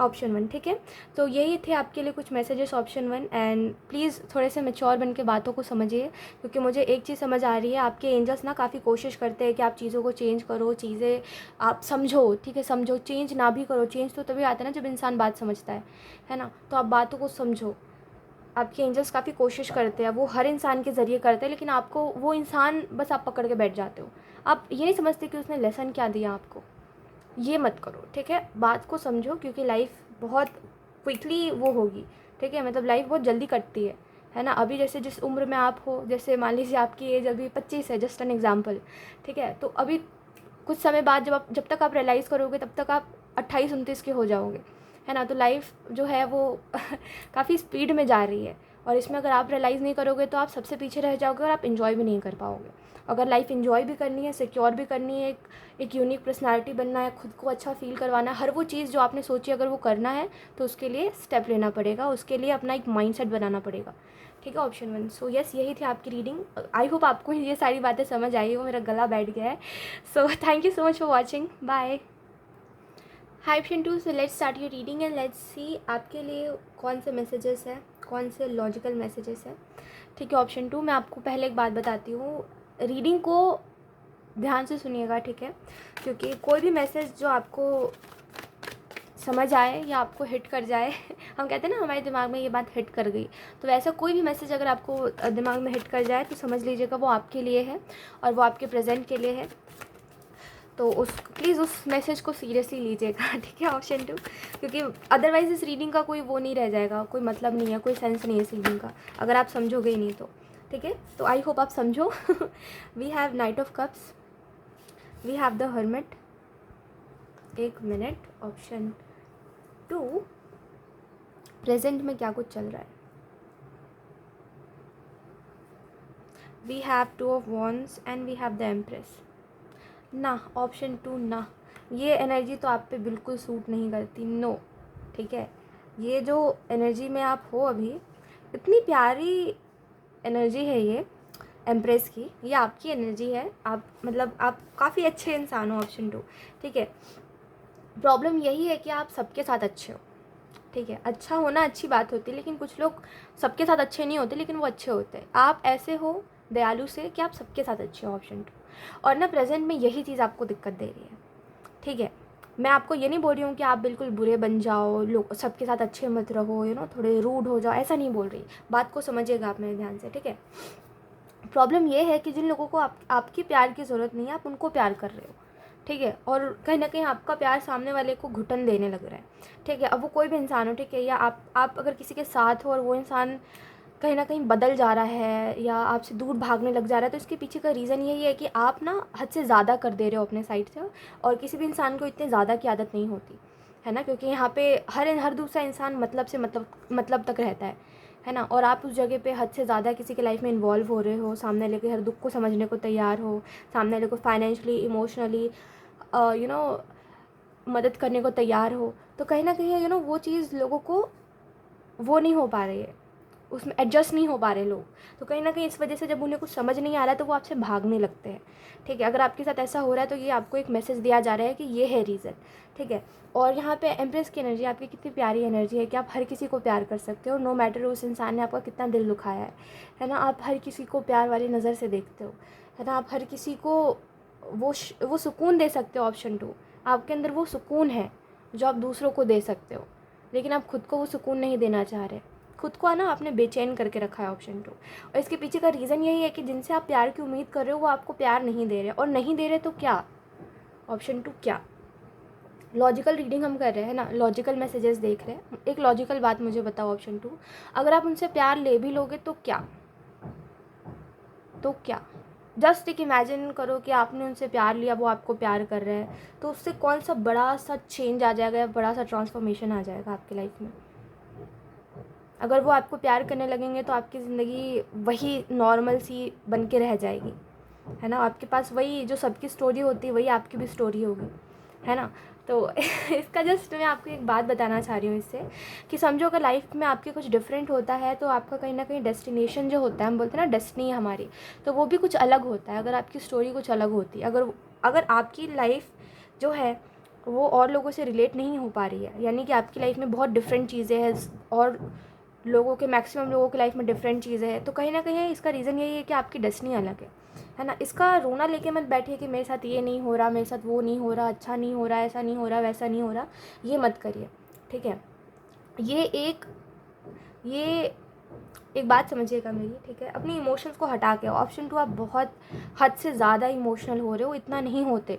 ऑप्शन 1, ठीक है। तो यही थे आपके लिए कुछ मैसेजेस ऑप्शन 1। एंड प्लीज़ थोड़े से मैच्योर बन के बातों को समझिए, क्योंकि मुझे एक चीज़ समझ आ रही है, आपके एंजल्स ना काफ़ी कोशिश करते हैं कि आप चीज़ों को चेंज करो, चीज़ें आप समझो, ठीक है, समझो। चेंज ना भी करो, चेंज तो तभी आता है ना जब इंसान बात समझता है ना। तो आप बातों को समझो। आपके एंजल्स काफ़ी कोशिश करते हैं, वो हर इंसान के ज़रिए करते हैं, लेकिन आपको वो इंसान बस आप पकड़ के बैठ जाते हो। आप ये नहीं समझते कि उसने लेसन क्या दिया आपको। ये मत करो, ठीक है। बात को समझो, क्योंकि लाइफ बहुत क्विकली वो होगी, ठीक है। मतलब लाइफ बहुत जल्दी कटती है ना। अभी जैसे जिस उम्र में आप हो, जैसे मान लीजिए आपकी एज अभी 25 है, जस्ट एन एग्जाम्पल, ठीक है। तो अभी कुछ समय बाद जब तक आप रियलाइज़ करोगे तब तक आप 28-29 के हो जाओगे, है ना। तो लाइफ जो है वो काफ़ी स्पीड में जा रही है, और इसमें अगर आप रियलाइज़ नहीं करोगे तो आप सबसे पीछे रह जाओगे और आप इन्जॉय भी नहीं कर पाओगे। अगर लाइफ इन्जॉय भी करनी है, सिक्योर भी करनी है, एक यूनिक पर्सनालिटी बनना है, खुद को अच्छा फील करवाना है, हर वो चीज़ जो आपने सोची अगर वो करना है तो उसके लिए स्टेप लेना पड़ेगा, उसके लिए अपना एक माइंडसेट बनाना पड़ेगा, ठीक है। ऑप्शन 1। सो यस, यही थी आपकी रीडिंग। आई होप आपको ये सारी बातें समझ आई हो। मेरा गला बैठ गया है। So thank you so much for watching. Bye. Hi option 2, so let's start your reading and let's see आपके लिए कौन से मैसेजेस हैं, कौन से लॉजिकल मैसेजेस हैं, ठीक है। ऑप्शन 2, मैं आपको पहले एक बात बताती हूँ, रीडिंग को ध्यान से सुनिएगा, ठीक है। क्योंकि कोई भी मैसेज जो आपको समझ आए या आपको हिट कर जाए हम कहते हैं ना हमारे दिमाग में ये बात हिट कर गई, तो वैसा कोई भी मैसेज अगर आपको दिमाग में हिट कर जाए तो समझ लीजिएगा वो आपके लिए है और वो आपके प्रेजेंट के लिए है। तो प्लीज़ उस मैसेज को सीरियसली लीजिएगा, ठीक है। ऑप्शन 2, क्योंकि अदरवाइज़ इस रीडिंग का कोई वो नहीं रह जाएगा, कोई मतलब नहीं है, कोई सेंस नहीं है इस रीडिंग का अगर आप समझोगे ही नहीं तो, ठीक है। तो आई होप आप समझो। We have knight of cups, we have the hermit. एक मिनट। ऑप्शन 2, प्रेजेंट में क्या कुछ चल रहा है। We have 2 of wands and we have the empress. ना, ऑप्शन 2 ना, ये एनर्जी तो आप पे बिल्कुल सूट नहीं करती, नो, ठीक है। ये जो एनर्जी में आप हो अभी, इतनी प्यारी एनर्जी है ये एम्प्रेस की, ये आपकी एनर्जी है। आप मतलब आप काफ़ी अच्छे इंसान हो, ऑप्शन 2, ठीक है। प्रॉब्लम यही है कि आप सबके साथ अच्छे हो, ठीक है। अच्छा होना अच्छी बात होती है, लेकिन कुछ लोग सबके साथ अच्छे नहीं होते लेकिन वो अच्छे होते हैं। आप ऐसे हो दयालु से कि आप सबके साथ अच्छे हो, ऑप्शन 2। और ना प्रेजेंट में यही चीज़ आपको दिक्कत दे रही है, ठीक है। मैं आपको ये नहीं बोल रही हूँ कि आप बिल्कुल बुरे बन जाओ, लोग सबके साथ अच्छे मत रहो, थोड़े रूड हो जाओ, ऐसा नहीं बोल रही। बात को समझिएगा आप मेरे ध्यान से, ठीक है। प्रॉब्लम ये है कि जिन लोगों को आपकी प्यार की ज़रूरत नहीं है, आप उनको प्यार कर रहे हो, ठीक है। और कहीं ना कहीं आपका प्यार सामने वाले को घुटन देने लग रहा है, ठीक है। अब वो कोई भी इंसान हो, ठीक है, या आप अगर किसी के साथ हो और वो इंसान कहीं ना कहीं बदल जा रहा है या आपसे दूर भागने लग जा रहा है, तो इसके पीछे का रीज़न यही है कि आप ना हद से ज़्यादा कर दे रहे हो अपने साइड से। और किसी भी इंसान को इतने ज़्यादा की आदत नहीं होती है ना, क्योंकि यहाँ पे हर दूसरा इंसान मतलब से मतलब तक रहता है ना। और आप उस जगह पे हद से ज़्यादा किसी के लाइफ में इन्वॉल्व हो रहे हो, सामने वाले के हर दुख को समझने को तैयार हो, सामने वाले को फाइनेंशियली, इमोशनली मदद करने को तैयार हो, तो कहीं ना कहीं वो चीज़ लोगों को वो नहीं हो पा रही है, उसमें एडजस्ट नहीं हो पा रहे लोग। तो कहीं ना कहीं इस वजह से जब उन्हें कुछ समझ नहीं आ रहा है तो वो आपसे भागने लगते हैं, ठीक है। अगर आपके साथ ऐसा हो रहा है तो ये आपको एक मैसेज दिया जा रहा है कि ये है रीज़न, ठीक है। और यहाँ पे एम्प्रेस की एनर्जी आपकी कितनी प्यारी एनर्जी है कि आप हर किसी को प्यार कर सकते हो, नो मैटर उस इंसान ने आपका कितना दिल दुखाया है ना। आप हर किसी को प्यार वाली नज़र से देखते हो, है ना। आप हर किसी को वो सुकून दे सकते हो, ऑप्शन 2। आपके अंदर वो सुकून है जो आप दूसरों को दे सकते हो, लेकिन आप खुद को वो सुकून नहीं देना चाह रहे। खुद को ना आपने बेचैन करके रखा है, ऑप्शन 2। और इसके पीछे का रीज़न यही है कि जिनसे आप प्यार की उम्मीद कर रहे हो वो आपको प्यार नहीं दे रहे, और नहीं दे रहे तो क्या, ऑप्शन 2 क्या। लॉजिकल रीडिंग हम कर रहे हैं ना, लॉजिकल मैसेजेस देख रहे हैं। एक लॉजिकल बात मुझे बताओ, ऑप्शन 2, अगर आप उनसे प्यार ले भी लोगे तो क्या, तो क्या। जस्ट एक इमेजिन करो कि आपने उनसे प्यार लिया, वो आपको प्यार कर रहे हैं, तो उससे कौन सा बड़ा सा चेंज आ जाएगा या बड़ा सा ट्रांसफॉर्मेशन आ जाएगा आपकी लाइफ में। अगर वो आपको प्यार करने लगेंगे तो आपकी ज़िंदगी वही नॉर्मल सी बन के रह जाएगी, है ना। आपके पास वही जो सबकी स्टोरी होती है वही आपकी भी स्टोरी होगी, है ना। तो इसका जस्ट मैं आपको एक बात बताना चाह रही हूँ इससे, कि समझो अगर लाइफ में आपके कुछ डिफरेंट होता है तो आपका कहीं ना कहीं डेस्टिनेशन जो होता है, हम बोलते हैं ना डेस्टिनी है हमारी, तो वो भी कुछ अलग होता है। अगर आपकी स्टोरी कुछ अलग होती है, अगर आपकी लाइफ जो है वो और लोगों से रिलेट नहीं हो पा रही है, यानी कि आपकी लाइफ में बहुत डिफरेंट चीज़ें हैं और लोगों के मैक्सिमम लोगों की लाइफ में डिफरेंट चीज़ें हैं। तो कहीं ना कहीं इसका रीज़न यही है कि आपकी डेस्टिनी अलग है ना। इसका रोना लेके मत बैठिए कि मेरे साथ ये नहीं हो रहा, मेरे साथ वो नहीं हो रहा, अच्छा नहीं हो रहा, ऐसा नहीं हो रहा, वैसा नहीं हो रहा, ये मत करिए, ठीक है। ये एक बात समझिएगा मेरी, ठीक है। अपनी इमोशंस को हटा के, ऑप्शन 2 आप बहुत हद से ज़्यादा इमोशनल हो रहे हो, इतना नहीं होते,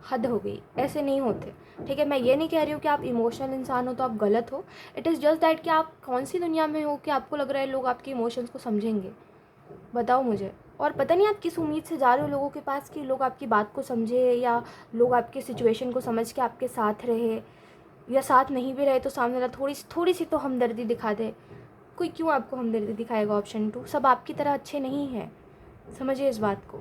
हद हो गई, ऐसे नहीं होते, ठीक है। मैं ये नहीं कह रही हूँ कि आप इमोशनल इंसान हो तो आप गलत हो। इट इज़ जस्ट दैट कि आप कौन सी दुनिया में हो कि आपको लग रहा है लोग आपके इमोशंस को समझेंगे, बताओ मुझे। और पता नहीं आप किस उम्मीद से जा रहे हो लोगों के पास कि लोग आपकी बात को समझे, या लोग आपके सिचुएशन को समझ के आपके साथ रहे, या साथ नहीं भी रहे तो सामने वाला थोड़ी सी तो हमदर्दी दिखा दे। कोई क्यों आपको हमदर्दी दिखाएगा? ऑप्शन 2 सब आपकी तरह अच्छे नहीं हैं, समझिए इस बात को।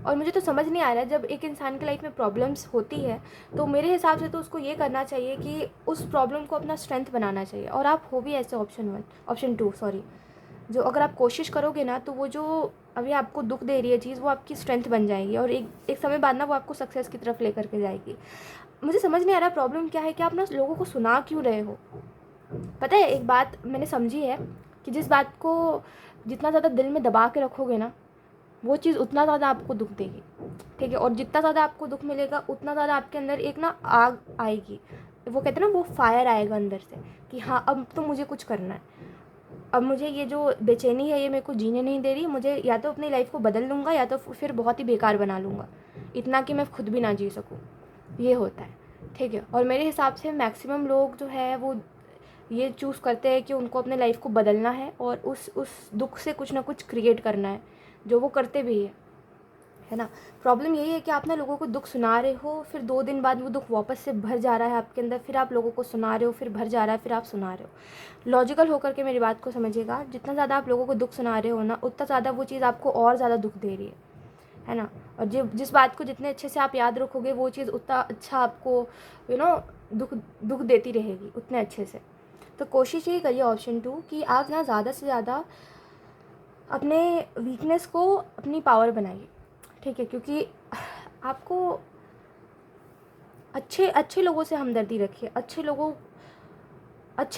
और मुझे तो समझ नहीं आ रहा है, जब एक इंसान की लाइफ में प्रॉब्लम्स होती है तो मेरे हिसाब से तो उसको ये करना चाहिए कि उस प्रॉब्लम को अपना स्ट्रेंथ बनाना चाहिए, और आप हो भी ऐसे ऑप्शन 2 सॉरी, जो अगर आप कोशिश करोगे ना तो वो जो अभी आपको दुख दे रही है चीज़ वो आपकी स्ट्रेंथ बन जाएगी, और एक समय बाद ना वो आपको सक्सेस की तरफ लेकर के जाएगी। मुझे समझ नहीं आ रहा प्रॉब्लम क्या है कि आप ना लोगों को सुना क्यों रहे हो। पता है एक बात मैंने समझी है कि जिस बात को जितना ज़्यादा दिल में दबा के रखोगे ना वो चीज़ उतना ज़्यादा आपको दुख देगी, ठीक है। और जितना ज़्यादा आपको दुख मिलेगा उतना ज़्यादा आपके अंदर एक ना आग आएगी, वो कहते हैं ना, वो फायर आएगा अंदर से कि हाँ अब तो मुझे कुछ करना है, अब मुझे ये जो बेचैनी है ये मेरे को जीने नहीं दे रही, मुझे या तो अपनी लाइफ को बदल लूँगा या तो फिर बहुत ही बेकार बना लूँगा, इतना कि मैं खुद भी ना जी सकूँ, ये होता है, ठीक है। और मेरे हिसाब से मैक्सिमम लोग जो है वो ये चूज़ करते हैं कि उनको अपने लाइफ को बदलना है और उस दुख से कुछ ना कुछ क्रिएट करना है, जो वो करते भी है ना। प्रॉब्लम यही है कि आप ना लोगों को दुख सुना रहे हो, फिर 2 दिन बाद वो दुख वापस से भर जा रहा है आपके अंदर, फिर आप लोगों को सुना रहे हो, फिर भर जा रहा है, फिर आप सुना रहे हो। लॉजिकल होकर के मेरी बात को समझिएगा, जितना ज़्यादा आप लोगों को दुख सुना रहे हो ना उतना ज़्यादा वो चीज़ आपको और ज़्यादा दुख दे रही है ना। और जिस बात को जितने अच्छे से आप याद रखोगे वो चीज़ उतना अच्छा आपको दुख देती रहेगी उतने अच्छे से। तो कोशिश यही करिए ऑप्शन 2 कि आप ना ज़्यादा से ज़्यादा अपने वीकनेस को अपनी पावर बनाइए, ठीक है। क्योंकि आपको अच्छे लोगों से हमदर्दी रखिए, अच्छे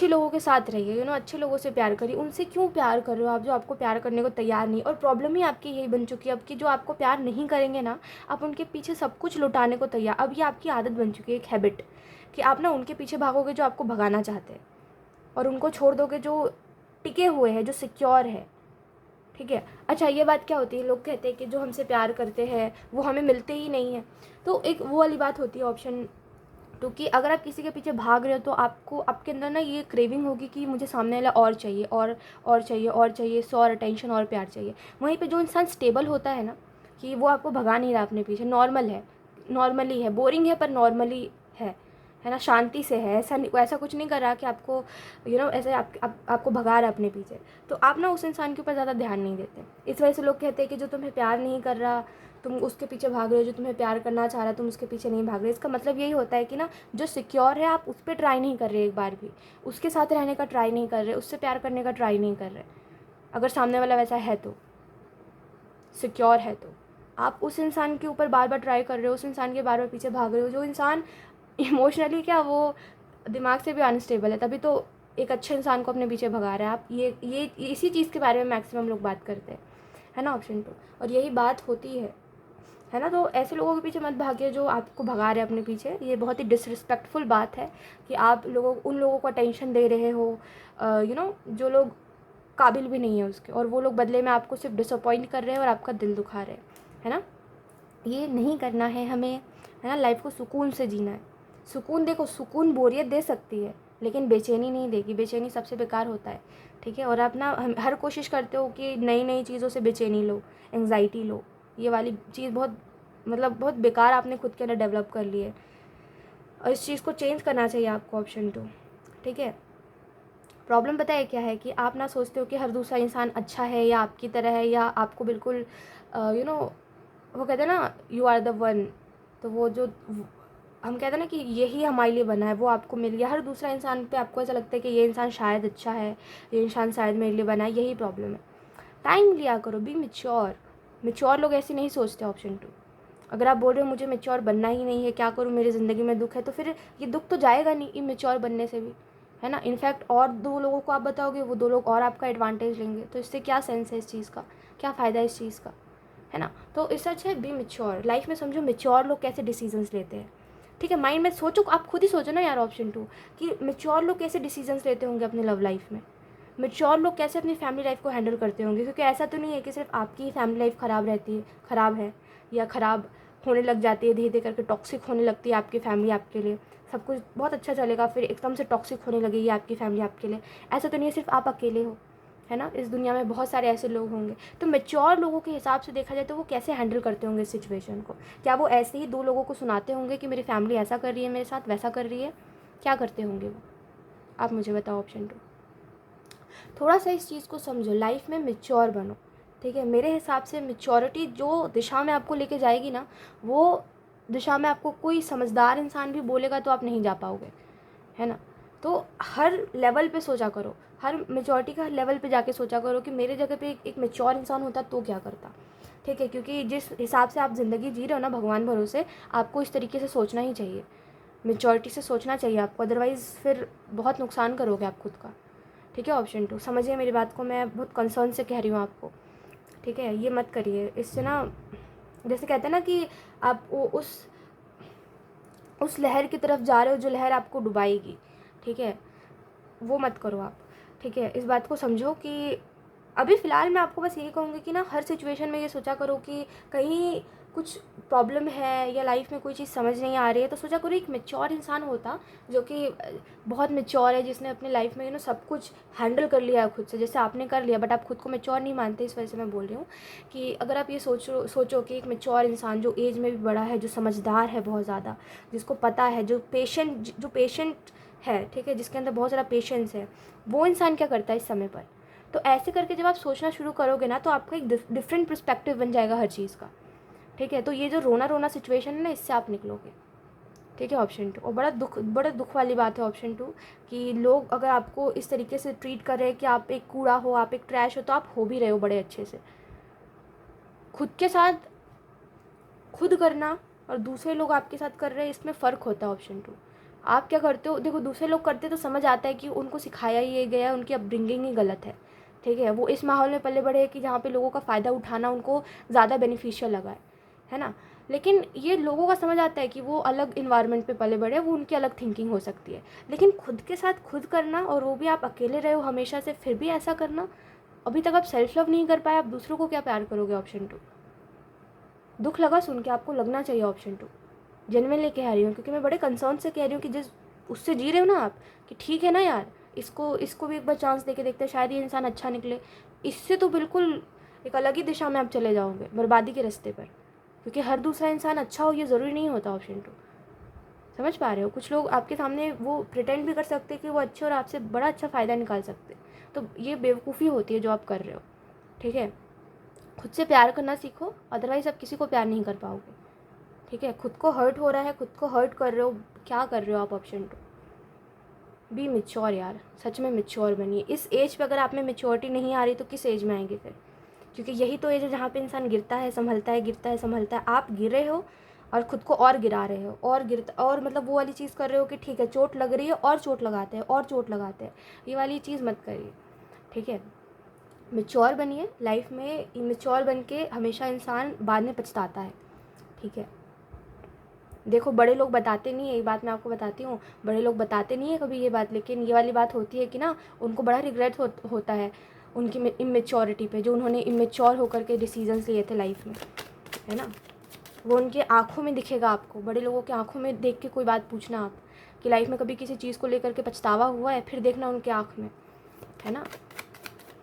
लोगों के साथ रहिए, अच्छे लोगों से प्यार करिए। उनसे क्यों प्यार कर रहे हो आप जो आपको प्यार करने को तैयार नहीं। और प्रॉब्लम ही आपकी यही बन चुकी है अब कि जो आपको प्यार नहीं करेंगे ना, आप उनके पीछे सब कुछ लुटाने को तैयार। अब ये आपकी आदत बन चुकी है, एक हैबिट, कि आप ना उनके पीछे भागोगे जो आपको भगाना चाहते हैं, और उनको छोड़ दोगे जो टिके हुए हैं, जो सिक्योर है, ठीक है। अच्छा ये बात क्या होती है, लोग कहते हैं कि जो हमसे प्यार करते हैं वो हमें मिलते ही नहीं हैं। तो एक वो वाली बात होती है ऑप्शन 2 कि अगर आप किसी के पीछे भाग रहे हो तो आपको आपके अंदर ना ये क्रेविंग होगी कि मुझे सामने वाला और चाहिए, और चाहिए, और चाहिए, सौ और अटेंशन और प्यार चाहिए। वहीं पे जो इंसान स्टेबल होता है ना, कि वो आपको भगा नहीं रहा अपने पीछे, नॉर्मली है, बोरिंग है पर नॉर्मली है ना, शांति से है, ऐसा कुछ नहीं कर रहा कि आपको ऐसे आपको भगा रहा है अपने पीछे, तो आप ना उस इंसान के ऊपर ज़्यादा ध्यान नहीं देते। इस वजह से लोग कहते हैं कि जो तुम्हें प्यार नहीं कर रहा तुम उसके पीछे भाग रहे हो, जो तुम्हें प्यार करना चाह रहा है तुम उसके पीछे नहीं भाग रहे। इसका मतलब यही होता है कि ना जो सिक्योर है आप उस पर ट्राई नहीं कर रहे, एक बार भी उसके साथ रहने का ट्राई नहीं कर रहे, उससे प्यार करने का ट्राई नहीं कर रहे। अगर सामने वाला वैसा है तो, सिक्योर है तो आप उस इंसान के ऊपर बार बार ट्राई कर रहे हो, उस इंसान के बार बार पीछे भाग रहे हो, जो इंसान इमोशनली क्या वो दिमाग से भी अनस्टेबल है, तभी तो एक अच्छे इंसान को अपने पीछे भगा रहा है। आप ये इसी चीज़ के बारे में मैक्सिमम लोग बात करते हैं, है ना, ऑप्शन 2। और यही बात होती है ना। तो ऐसे लोगों के पीछे मत भागिए जो आपको भगा रहे हैं अपने पीछे। ये बहुत ही डिसरिस्पेक्टफुल बात है कि आप उन लोगों को अटेंशन दे रहे हो जो लोग काबिल भी नहीं है उसके, और वो लोग बदले में आपको सिर्फ डिसअपॉइंट कर रहे हैं और आपका दिल दुखा रहे हैं, है ना। ये नहीं करना है हमें, है ना। लाइफ को सुकून से जीना है। सुकून, देखो सुकून बोरियत दे सकती है लेकिन बेचैनी नहीं देगी, बेचैनी सबसे बेकार होता है, ठीक है। और आप ना हर कोशिश करते हो कि नई नई चीज़ों से बेचैनी लो, एंग्जाइटी लो, ये वाली चीज़ बहुत बेकार आपने खुद के अंदर डेवलप कर ली है, और इस चीज़ को चेंज करना चाहिए आपको, ऑप्शन 2, ठीक है। प्रॉब्लम पता है क्या है कि आप ना सोचते हो कि हर दूसरा इंसान अच्छा है या आपकी तरह है या आपको बिल्कुल वो कहते हैं ना यू आर द वन, तो वो जो हम कहते हैं ना कि यही हमारे लिए बना है वो आपको मिल गया। हर दूसरा इंसान पे आपको ऐसा लगता है कि ये इंसान शायद अच्छा है, ये इंसान शायद मेरे लिए बना है, यही प्रॉब्लम है। टाइम लिया करो, बी मिच्योर लोग ऐसे नहीं सोचते, ऑप्शन 2, अगर आप बोल रहे हो मुझे मैच्योर बनना ही नहीं है, क्या करूँ, मेरी ज़िंदगी में दुख है, तो फिर ये दुख तो जाएगा नहीं इमेच्योर बनने से भी, है ना। इनफैक्ट और 2 लोगों को आप बताओगे, वो 2 लोग और आपका एडवांटेज लेंगे, तो इससे क्या सेंस है इस चीज़ का, क्या फ़ायदा है इस चीज़ का, है ना। तो इससे अच्छा है बी मैच्योर। लाइफ में समझो मैच्योर लोग कैसे डिसीजंस लेते हैं, ठीक है। माइंड में सोचो, आप खुद ही सोचो ना यार ऑप्शन 2 कि मैच्योर लोग कैसे डिसीजंस लेते होंगे अपने लव लाइफ में, मैच्योर लोग कैसे अपनी फैमिली लाइफ को हैंडल करते होंगे। क्योंकि ऐसा तो नहीं है कि सिर्फ आपकी ही फैमिली लाइफ ख़राब है या ख़राब होने लग जाती है, धीरे धीरे करके टॉक्सिक होने लगती है आपकी फैमिली आपके लिए। सब कुछ बहुत अच्छा चलेगा, फिर एकदम से टॉक्सिक होने लगेगी आपकी फैमिली आपके लिए। ऐसा तो नहीं है सिर्फ आप अकेले हो, है ना। इस दुनिया में बहुत सारे ऐसे लोग होंगे। तो मैच्योर लोगों के हिसाब से देखा जाए तो वो कैसे हैंडल करते होंगे इस सिचुएशन को। क्या वो ऐसे ही 2 लोगों को सुनाते होंगे कि मेरी फैमिली ऐसा कर रही है मेरे साथ, वैसा कर रही है, क्या करते होंगे वो, आप मुझे बताओ ऑप्शन 2। थोड़ा सा इस चीज़ को समझो, लाइफ में मैच्योर बनो, ठीक है। मेरे हिसाब से मैच्योरिटी जो दिशा में आपको लेके जाएगी ना, वो दिशा में आपको कोई समझदार इंसान भी बोलेगा तो आप नहीं जा पाओगे, है ना। तो हर लेवल पे सोचा करो, हर मैच्योरिटी का लेवल पे जाके सोचा करो कि मेरे जगह पे एक मैच्योर इंसान होता तो क्या करता, ठीक है। क्योंकि जिस हिसाब से आप ज़िंदगी जी रहे हो ना भगवान भरोसे, आपको इस तरीके से सोचना ही चाहिए, मैच्योरिटी से सोचना चाहिए आपको, अदरवाइज़ फिर बहुत नुकसान करोगे आप खुद का, ठीक है। ऑप्शन 2 समझिए मेरी बात को, मैं बहुत कंसर्न से कह रही हूँ आपको, ठीक है। ये मत करिए, इससे ना जैसे कहते हैं ना कि आप वो उस लहर की तरफ जा रहे हो जो लहर आपको डुबाएगी, ठीक है, वो मत करो आप, ठीक है। इस बात को समझो कि अभी फ़िलहाल मैं आपको बस यही कहूँगी कि ना हर सिचुएशन में ये सोचा करो कि कहीं कुछ प्रॉब्लम है या लाइफ में कोई चीज़ समझ नहीं आ रही है, तो सोचा करो एक मैच्योर इंसान होता जो कि बहुत मैच्योर है, जिसने अपने लाइफ में सब कुछ हैंडल कर लिया है खुद से, जैसे आपने कर लिया, बट आप खुद को मैच्योर नहीं मानते, इस वजह से मैं बोल रही हूँ कि अगर आप ये सोचो कि एक मैच्योर इंसान जो एज में भी बड़ा है, जो समझदार है बहुत ज़्यादा, जिसको पता है, जो पेशेंट है, ठीक है, जिसके अंदर बहुत सारा पेशेंस है, वो इंसान क्या करता है इस समय पर। तो ऐसे करके जब आप सोचना शुरू करोगे ना, तो आपका एक डिफरेंट पर्सपेक्टिव बन जाएगा हर चीज़ का, ठीक है। तो ये जो रोना रोना सिचुएशन है ना, इससे आप निकलोगे, ठीक है। ऑप्शन 2, और बड़ा दुख वाली बात है ऑप्शन 2 कि लोग अगर आपको इस तरीके से ट्रीट कर रहे हैं कि आप एक कूड़ा हो, आप एक ट्रैश हो, तो आप हो भी रहे हो बड़े अच्छे से। खुद के साथ खुद करना और दूसरे लोग आपके साथ कर रहे हैं, इसमें फ़र्क होता है ऑप्शन 2। आप क्या करते हो, देखो दूसरे लोग करते तो समझ आता है कि उनको सिखाया ही ये गया है, उनकी अपब्रिंगिंग ही गलत है, ठीक है। वो इस माहौल में पले बड़े हैं कि जहाँ पे लोगों का फ़ायदा उठाना उनको ज़्यादा बेनिफिशियल लगा है ना। लेकिन ये लोगों का समझ आता है कि वो अलग इन्वायरमेंट पे पले बड़े हैं, वो उनकी अलग थिंकिंग हो सकती है। लेकिन खुद के साथ खुद करना, और वो भी आप अकेले रहे हो हमेशा से, फिर भी ऐसा करना, अभी तक आप सेल्फ लव नहीं कर पाए, आप दूसरों को क्या प्यार करोगे। ऑप्शन 2, दुख लगा सुन के, आपको लगना चाहिए ऑप्शन 2। जेन्युइनली कह रही हूँ, क्योंकि मैं बड़े कंसर्न से कह रही हूँ कि जिस उससे जी रहे हो ना आप, कि ठीक है ना यार, इसको भी एक बार चांस देके देखते हैं, शायद ये इंसान अच्छा निकले। इससे तो बिल्कुल एक अलग ही दिशा में आप चले जाओगे, बर्बादी के रास्ते पर। क्योंकि हर दूसरा इंसान अच्छा हो ये ज़रूरी नहीं होता ऑप्शन 2। समझ पा रहे हो, कुछ लोग आपके सामने वो प्रिटेंड भी कर सकते हैं कि वो अच्छे और आपसे बड़ा अच्छा फ़ायदा निकाल सकते, तो ये बेवकूफ़ी होती है जो आप कर रहे हो, ठीक है। खुद से प्यार करना सीखो, अदरवाइज़ आप किसी को प्यार नहीं कर पाओगे, ठीक है। खुद को हर्ट हो रहा है, खुद को हर्ट कर रहे हो, क्या कर रहे हो आप। ऑप्शन 2, बी मैच्योर यार, सच में मैच्योर बनिए। इस एज पे अगर आप में मैच्योरिटी नहीं आ रही तो किस एज में आएंगे फिर, क्योंकि यही तो एज है जहाँ पे इंसान गिरता है संभलता है, गिरता है संभलता है। आप गिरे हो और खुद को और गिरा रहे हो, और गिरता, और मतलब वो वाली चीज़ कर रहे हो कि ठीक है चोट लग रही है और चोट लगाते हैं और चोट लगाते हैं, ये वाली चीज़ मत करिए, ठीक है। मैच्योर बनिए, लाइफ में इमेच्योर बन के हमेशा इंसान बाद में पछताता है, ठीक है। देखो बड़े लोग बताते नहीं है, ये बात मैं आपको बताती हूँ, बड़े लोग बताते नहीं है कभी ये बात, लेकिन ये वाली बात होती है कि ना उनको बड़ा रिग्रेट होता है उनकी इमेच्योरिटी पे, जो उन्होंने इमेच्योर होकर के डिसीजंस लिए थे लाइफ में, है ना। वो उनके आँखों में दिखेगा आपको, बड़े लोगों की आँखों में देख के कोई बात पूछना आप कि लाइफ में कभी किसी चीज़ को लेकर के पछतावा हुआ है, फिर देखना उनके आँख में, है ना।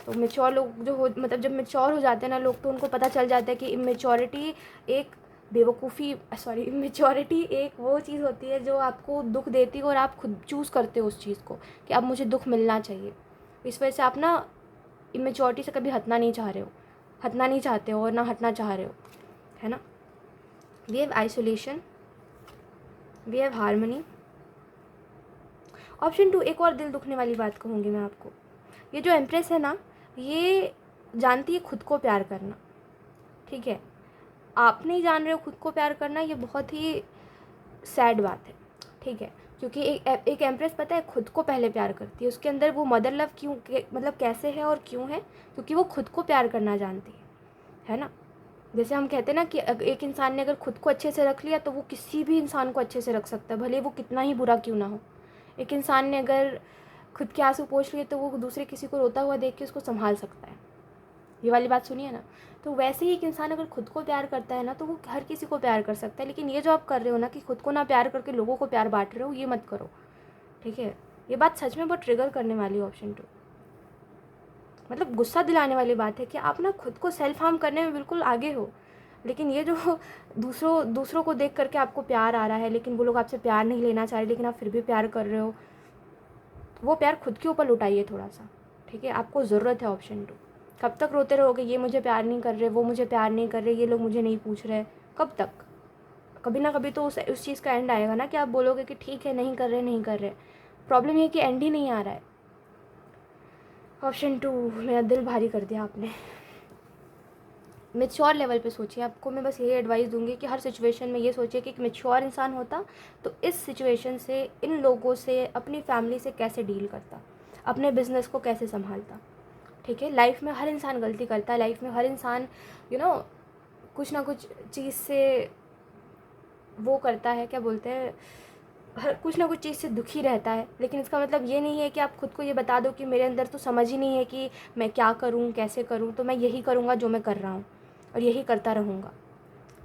तो मैच्योर लोग जो हो, मतलब जब मैच्योर हो जाते हैं ना लोग, तो उनको पता चल जाता है कि इमेच्योरिटी एक इमेच्योरिटी एक वो चीज़ होती है जो आपको दुख देती है, और आप खुद चूज़ करते हो उस चीज़ को कि अब मुझे दुख मिलना चाहिए। इस वजह से आप ना इमेच्योरिटी से कभी हटना नहीं चाह रहे हो, हटना नहीं चाहते हो और ना हटना चाह रहे हो, है ना। We have isolation, we have harmony. Option 2, एक और दिल दुखने वाली बात कहूँगी मैं आपको। ये जो एम्प्रेस है ना, ये जानती है खुद को प्यार करना, ठीक है। आप नहीं जान रहे हो खुद को प्यार करना, ये बहुत ही सैड बात है, ठीक है। क्योंकि एक एम्प्रेस पता है खुद को पहले प्यार करती है, उसके अंदर वो मदर लव क्यों मतलब कैसे है और क्यों है, क्योंकि वो खुद को प्यार करना जानती है ना। जैसे हम कहते हैं ना कि एक इंसान ने अगर खुद को अच्छे से रख लिया तो वो किसी भी इंसान को अच्छे से रख सकता है, भले वो कितना ही बुरा क्यों ना हो। एक इंसान ने अगर खुद के आंसू पोंछ लिए तो वो दूसरे किसी को रोता हुआ देख के उसको संभाल सकता है। ये वाली बात सुनिए ना। तो वैसे ही एक इंसान अगर खुद को प्यार करता है ना तो वो हर किसी को प्यार कर सकता है। लेकिन ये जो आप कर रहे हो ना कि खुद को ना प्यार करके लोगों को प्यार बांट रहे हो, ये मत करो, ठीक है। ये बात सच में बहुत ट्रिगर करने वाली है ऑप्शन 2, मतलब गुस्सा दिलाने वाली बात है कि आप ना खुद को सेल्फ हार्म करने में बिल्कुल आगे हो, लेकिन ये जो दूसरों को देख करके आपको प्यार आ रहा है, लेकिन वो लोग आपसे प्यार नहीं लेना चाह रहे, लेकिन आप फिर भी प्यार कर रहे हो, तो वो प्यार खुद के ऊपर लुटाइए थोड़ा सा, ठीक है। आपको ज़रूरत है ऑप्शन 2। कब तक रोते रहोगे ये मुझे प्यार नहीं कर रहे, वो मुझे प्यार नहीं कर रहे, ये लोग मुझे नहीं पूछ रहे, कब तक? कभी ना कभी तो उस चीज़ का एंड आएगा ना कि आप बोलोगे कि ठीक है नहीं कर रहे नहीं कर रहे। प्रॉब्लम ये है कि एंड ही नहीं आ रहा है। ऑप्शन 2, मेरा दिल भारी कर दिया आपने। मेच्योर लेवल पे सोचिए। आपको मैं बस यही एडवाइस दूंगी कि हर सिचुएशन में ये सोचिए कि एक मेच्योर इंसान होता तो इस सिचुएशन से, इन लोगों से, अपनी फैमिली से कैसे डील करता, अपने बिजनेस को कैसे संभालता, ठीक है। लाइफ में हर इंसान गलती करता है, लाइफ में हर इंसान कुछ ना कुछ चीज़ से वो करता है, क्या बोलते हैं, हर कुछ ना कुछ चीज़ से दुखी रहता है। लेकिन इसका मतलब ये नहीं है कि आप खुद को ये बता दो कि मेरे अंदर तो समझ ही नहीं है कि मैं क्या करूँ कैसे करूँ, तो मैं यही करूँगा जो मैं कर रहा हूँ और यही करता रहूँगा,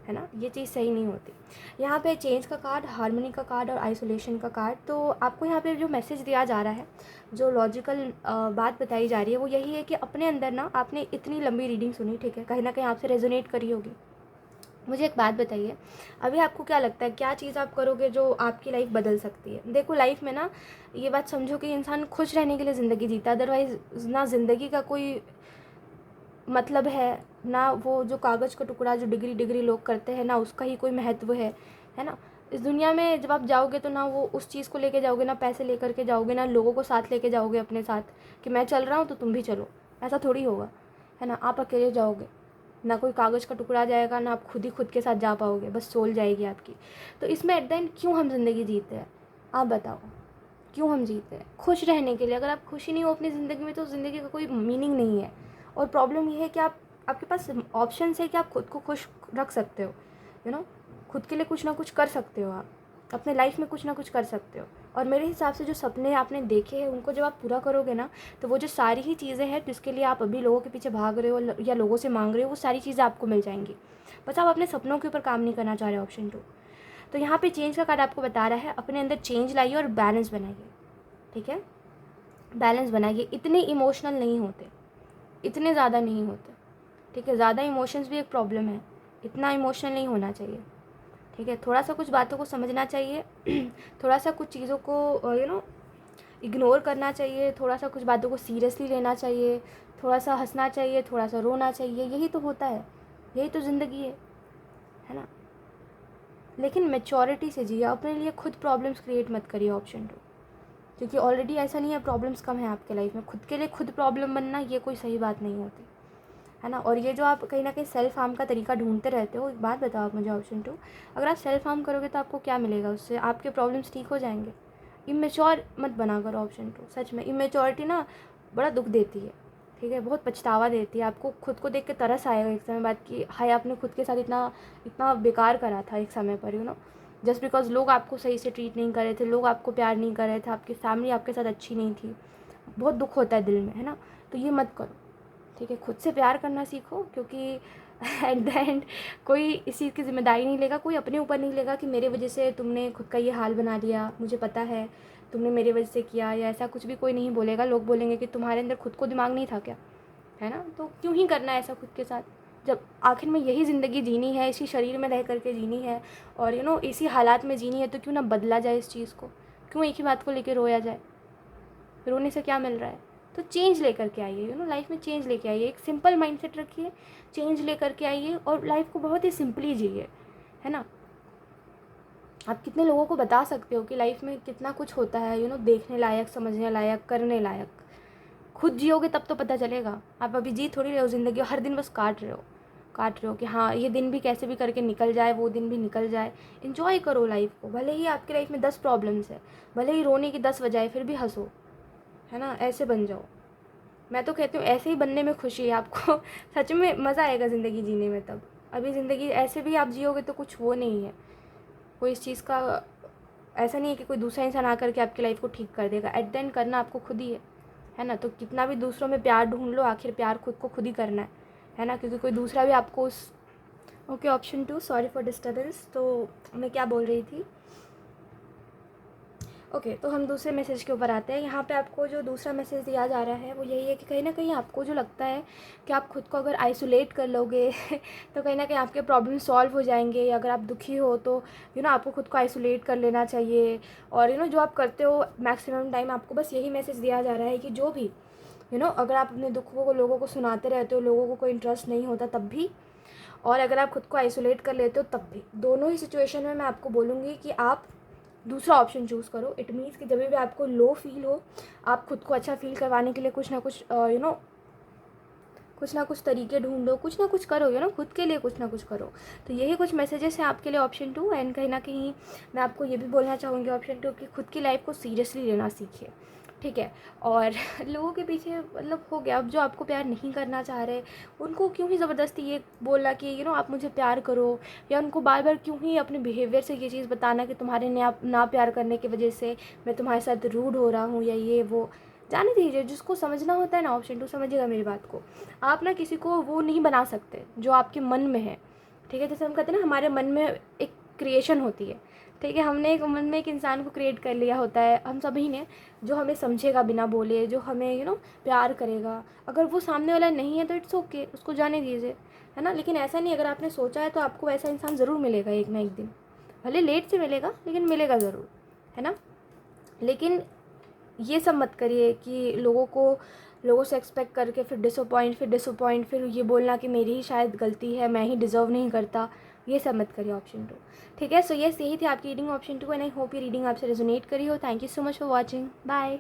है ना। ये चीज़ सही नहीं होती। यहाँ पे चेंज का कार्ड, हार्मनी का कार्ड और आइसोलेशन का कार्ड। तो आपको यहाँ पे जो मैसेज दिया जा रहा है, जो लॉजिकल बात बताई जा रही है वो यही है कि अपने अंदर ना, आपने इतनी लंबी रीडिंग सुनी, ठीक है, कहीं ना कहीं आपसे रेजोनेट करी होगी। मुझे एक बात बताइए, अभी आपको क्या लगता है क्या चीज़ आप करोगे जो आपकी लाइफ बदल सकती है? देखो लाइफ में ना, ये बात समझो कि इंसान खुश रहने के लिए ज़िंदगी जीता है, अदरवाइज़ ना ज़िंदगी का कोई मतलब है, ना वो जो कागज़ का टुकड़ा जो डिग्री डिग्री लोग करते हैं, ना उसका ही कोई महत्व है ना। इस दुनिया में जब आप जाओगे तो ना वो उस चीज़ को लेके जाओगे, ना पैसे लेकर के जाओगे, ना लोगों को साथ लेके जाओगे अपने साथ कि मैं चल रहा हूँ तो तुम भी चलो, ऐसा थोड़ी होगा, है ना। आप अकेले जाओगे, ना कोई कागज़ का टुकड़ा जाएगा, ना आप खुद ही खुद के साथ जा पाओगे, बस सोल जाएगी आपकी। तो इसमें एट द एंड क्यों हम ज़िंदगी जीते हैं? आप बताओ, क्यों हम जीते हैं? खुश रहने के लिए। अगर आप खुश ही नहीं हो अपनी ज़िंदगी में तो ज़िंदगी का कोई मीनिंग नहीं है। और प्रॉब्लम ये है कि आपके पास ऑप्शन है कि आप खुद को खुश रख सकते हो, खुद के लिए कुछ ना कुछ कर सकते हो, आप अपने लाइफ में कुछ ना कुछ कर सकते हो। और मेरे हिसाब से जो सपने आपने देखे हैं उनको जब आप पूरा करोगे ना, तो वो जो सारी ही चीज़ें हैं जिसके लिए आप अभी लोगों के पीछे भाग रहे हो या लोगों से मांग रहे हो, वो सारी चीज़ें आपको मिल जाएंगी। बस आप अपने सपनों के ऊपर काम नहीं करना चाह रहे। ऑप्शन 2, तो यहाँ पे चेंज का कार्ड आपको बता रहा है अपने अंदर चेंज लाइए और बैलेंस बनाइए, ठीक है। बैलेंस बनाइए, इतने इमोशनल नहीं होते, इतने ज़्यादा नहीं होते, ठीक है। ज़्यादा इमोशंस भी एक प्रॉब्लम है, इतना इमोशनल नहीं होना चाहिए, ठीक है। थोड़ा सा कुछ बातों को समझना चाहिए थोड़ा सा कुछ चीज़ों को इग्नोर करना चाहिए, थोड़ा सा कुछ बातों को सीरियसली लेना चाहिए, थोड़ा सा हंसना चाहिए, थोड़ा सा रोना चाहिए, यही तो होता है, यही तो ज़िंदगी है ना। लेकिन मैच्योरिटी से जिए, अपने लिए खुद प्रॉब्लम्स क्रिएट मत करिए। ऑप्शन 2, क्योंकि ऑलरेडी ऐसा नहीं है प्रॉब्लम्स कम है आपके लाइफ में, खुद के लिए खुद प्रॉब्लम बनना ये कोई सही बात नहीं होती, है ना। और ये जो आप कहीं ना कहीं सेल्फ हार्म का तरीका ढूंढते रहते हो, एक बात बताओ आप मुझे ऑप्शन 2, अगर आप सेल्फ हार्म करोगे तो आपको क्या मिलेगा उससे? आपके प्रॉब्लम्स ठीक हो जाएंगे? इमेच्योर मत बना करो ऑप्शन 2। सच में इमेच्योरिटी ना बड़ा दुख देती है, ठीक है, बहुत पछतावा देती है। आपको खुद को देख के तरस आएगा एक समय बाद कि हाय आपने खुद के साथ इतना इतना बेकार करा था एक समय पर, जस्ट बिकॉज लोग आपको सही से ट्रीट नहीं कर रहे थे, लोग आपको प्यार नहीं कर रहे थे, आपकी फैमिली आपके साथ अच्छी नहीं थी। बहुत दुख होता है दिल में, है ना। तो ये मत करो, ठीक है। खुद से प्यार करना सीखो, क्योंकि एट द एंड कोई इस चीज़ की जिम्मेदारी नहीं लेगा, कोई अपने ऊपर नहीं लेगा कि मेरे वजह से तुमने खुद का ये हाल बना लिया, मुझे पता है तुमने मेरे वजह से किया, या ऐसा कुछ भी कोई नहीं बोलेगा। लोग बोलेंगे कि तुम्हारे अंदर खुद को दिमाग नहीं था क्या, है ना। तो क्यों ही करना है ऐसा खुद के साथ, जब आखिर में यही ज़िंदगी जीनी है, इसी शरीर में रह करके जीनी है, और इसी हालात में जीनी है, तो क्यों ना बदला जाए इस चीज़ को, क्यों एक ही बात को लेकर रोया जाए? रोने से क्या मिल रहा है? तो चेंज लेकर के आइए, लाइफ में चेंज लेके आइए, एक सिंपल माइंडसेट रखिए, चेंज लेकर के आइए और लाइफ को बहुत ही सिंपली जिए, है ना। आप कितने लोगों को बता सकते हो कि लाइफ में कितना कुछ होता है, देखने लायक, समझने लायक, करने लायक। खुद जियोगे तब तो पता चलेगा। आप अभी जी थोड़ी रहे हो ज़िंदगी, हर दिन बस काट रहे हो, काट रहे हो कि हाँ ये दिन भी कैसे भी करके निकल जाए, वो दिन भी निकल जाए। इन्जॉय करो लाइफ को, भले ही आपकी लाइफ में 10 प्रॉब्लम्स है, भले ही रोने की 10 वजह है, फिर भी हंसो, है ना, ऐसे बन जाओ। मैं तो कहती हूँ ऐसे ही बनने में खुशी है आपको सच में मज़ा आएगा ज़िंदगी जीने में तब। अभी ज़िंदगी ऐसे भी आप जियोगे तो कुछ वो नहीं है, कोई इस चीज़ का ऐसा नहीं है कि कोई दूसरा इंसान आकर के आपकी लाइफ को ठीक कर देगा। एट द एंड करना आपको खुद ही है ना। तो कितना भी दूसरों में प्यार ढूंढ लो, आखिर प्यार खुद को खुद ही करना है ना, क्योंकि कोई दूसरा भी आपको उस okay option 2, sorry for disturbance. तो मैं क्या बोल रही थी, ओके तो हम दूसरे मैसेज के ऊपर आते हैं। यहाँ पे आपको जो दूसरा मैसेज दिया जा रहा है वो यही है कि कहीं ना कहीं आपको जो लगता है कि आप खुद को अगर आइसोलेट कर लोगे तो कहीं ना कहीं आपके प्रॉब्लम सॉल्व हो जाएंगे। अगर आप दुखी हो तो आपको खुद को आइसोलेट कर लेना चाहिए। और जो आप करते हो मैक्सिमम टाइम आपको बस यही मैसेज दिया जा रहा है कि जो भी अगर आप अपने दुखों को लोगों को सुनाते रहते हो, लोगों को कोई इंटरेस्ट नहीं होता तब भी, और अगर आप खुद को आइसोलेट कर लेते हो तब भी, दोनों ही सिचुएशन में मैं आपको बोलूँगी कि आप दूसरा ऑप्शन चूज़ करो। इट मीन्स कि जब भी आपको लो फील हो, आप खुद को अच्छा फील करवाने के लिए कुछ ना कुछ कुछ ना कुछ तरीके ढूंढो, कुछ ना कुछ करो, खुद के लिए कुछ ना कुछ करो। तो यही कुछ मैसेजेस हैं आपके लिए ऑप्शन 2। एंड कहीं ना कहीं मैं आपको ये भी बोलना चाहूँगी ऑप्शन 2 कि खुद की लाइफ को सीरियसली लेना सीखिए, ठीक है। और लोगों के पीछे मतलब हो गया, अब जो आपको प्यार नहीं करना चाह रहे उनको क्यों ही ज़बरदस्ती ये बोलना कि आप मुझे प्यार करो, या उनको बार बार क्यों ही अपने बिहेवियर से ये चीज़ बताना कि तुम्हारे ना प्यार करने की वजह से मैं तुम्हारे साथ रूड हो रहा हूँ या ये वो। जाने दीजिए, जिसको समझना होता है ना ऑप्शन 2 समझिएगा मेरी बात को। आप ना किसी को वो नहीं बना सकते जो आपके मन में है, ठीक है। जैसे हम कहते हैं ना हमारे मन में एक क्रिएशन होती है, ठीक है। हमने एक मन में एक इंसान को क्रिएट कर लिया होता है हम सभी ने, जो हमें समझेगा बिना बोले, जो हमें प्यार करेगा। अगर वो सामने वाला नहीं है तो इट्स ओके, उसको जाने दीजिए, है ना। लेकिन ऐसा नहीं, अगर आपने सोचा है तो आपको वैसा इंसान ज़रूर मिलेगा एक ना एक दिन, भले लेट से मिलेगा लेकिन मिलेगा ज़रूर, है ना। लेकिन ये सब मत करिए कि लोगों से एक्सपेक्ट करके फिर डिसअपॉइंट, फिर ये बोलना कि मेरी ही शायद गलती है, मैं ही डिज़र्व नहीं करता। ये सब मत करिए ऑप्शन 2, ठीक है। सो यही थी आपकी reading option 2 and I hope ये रीडिंग आपसे रेजोनेट करी हो। Thank you so much for watching, bye.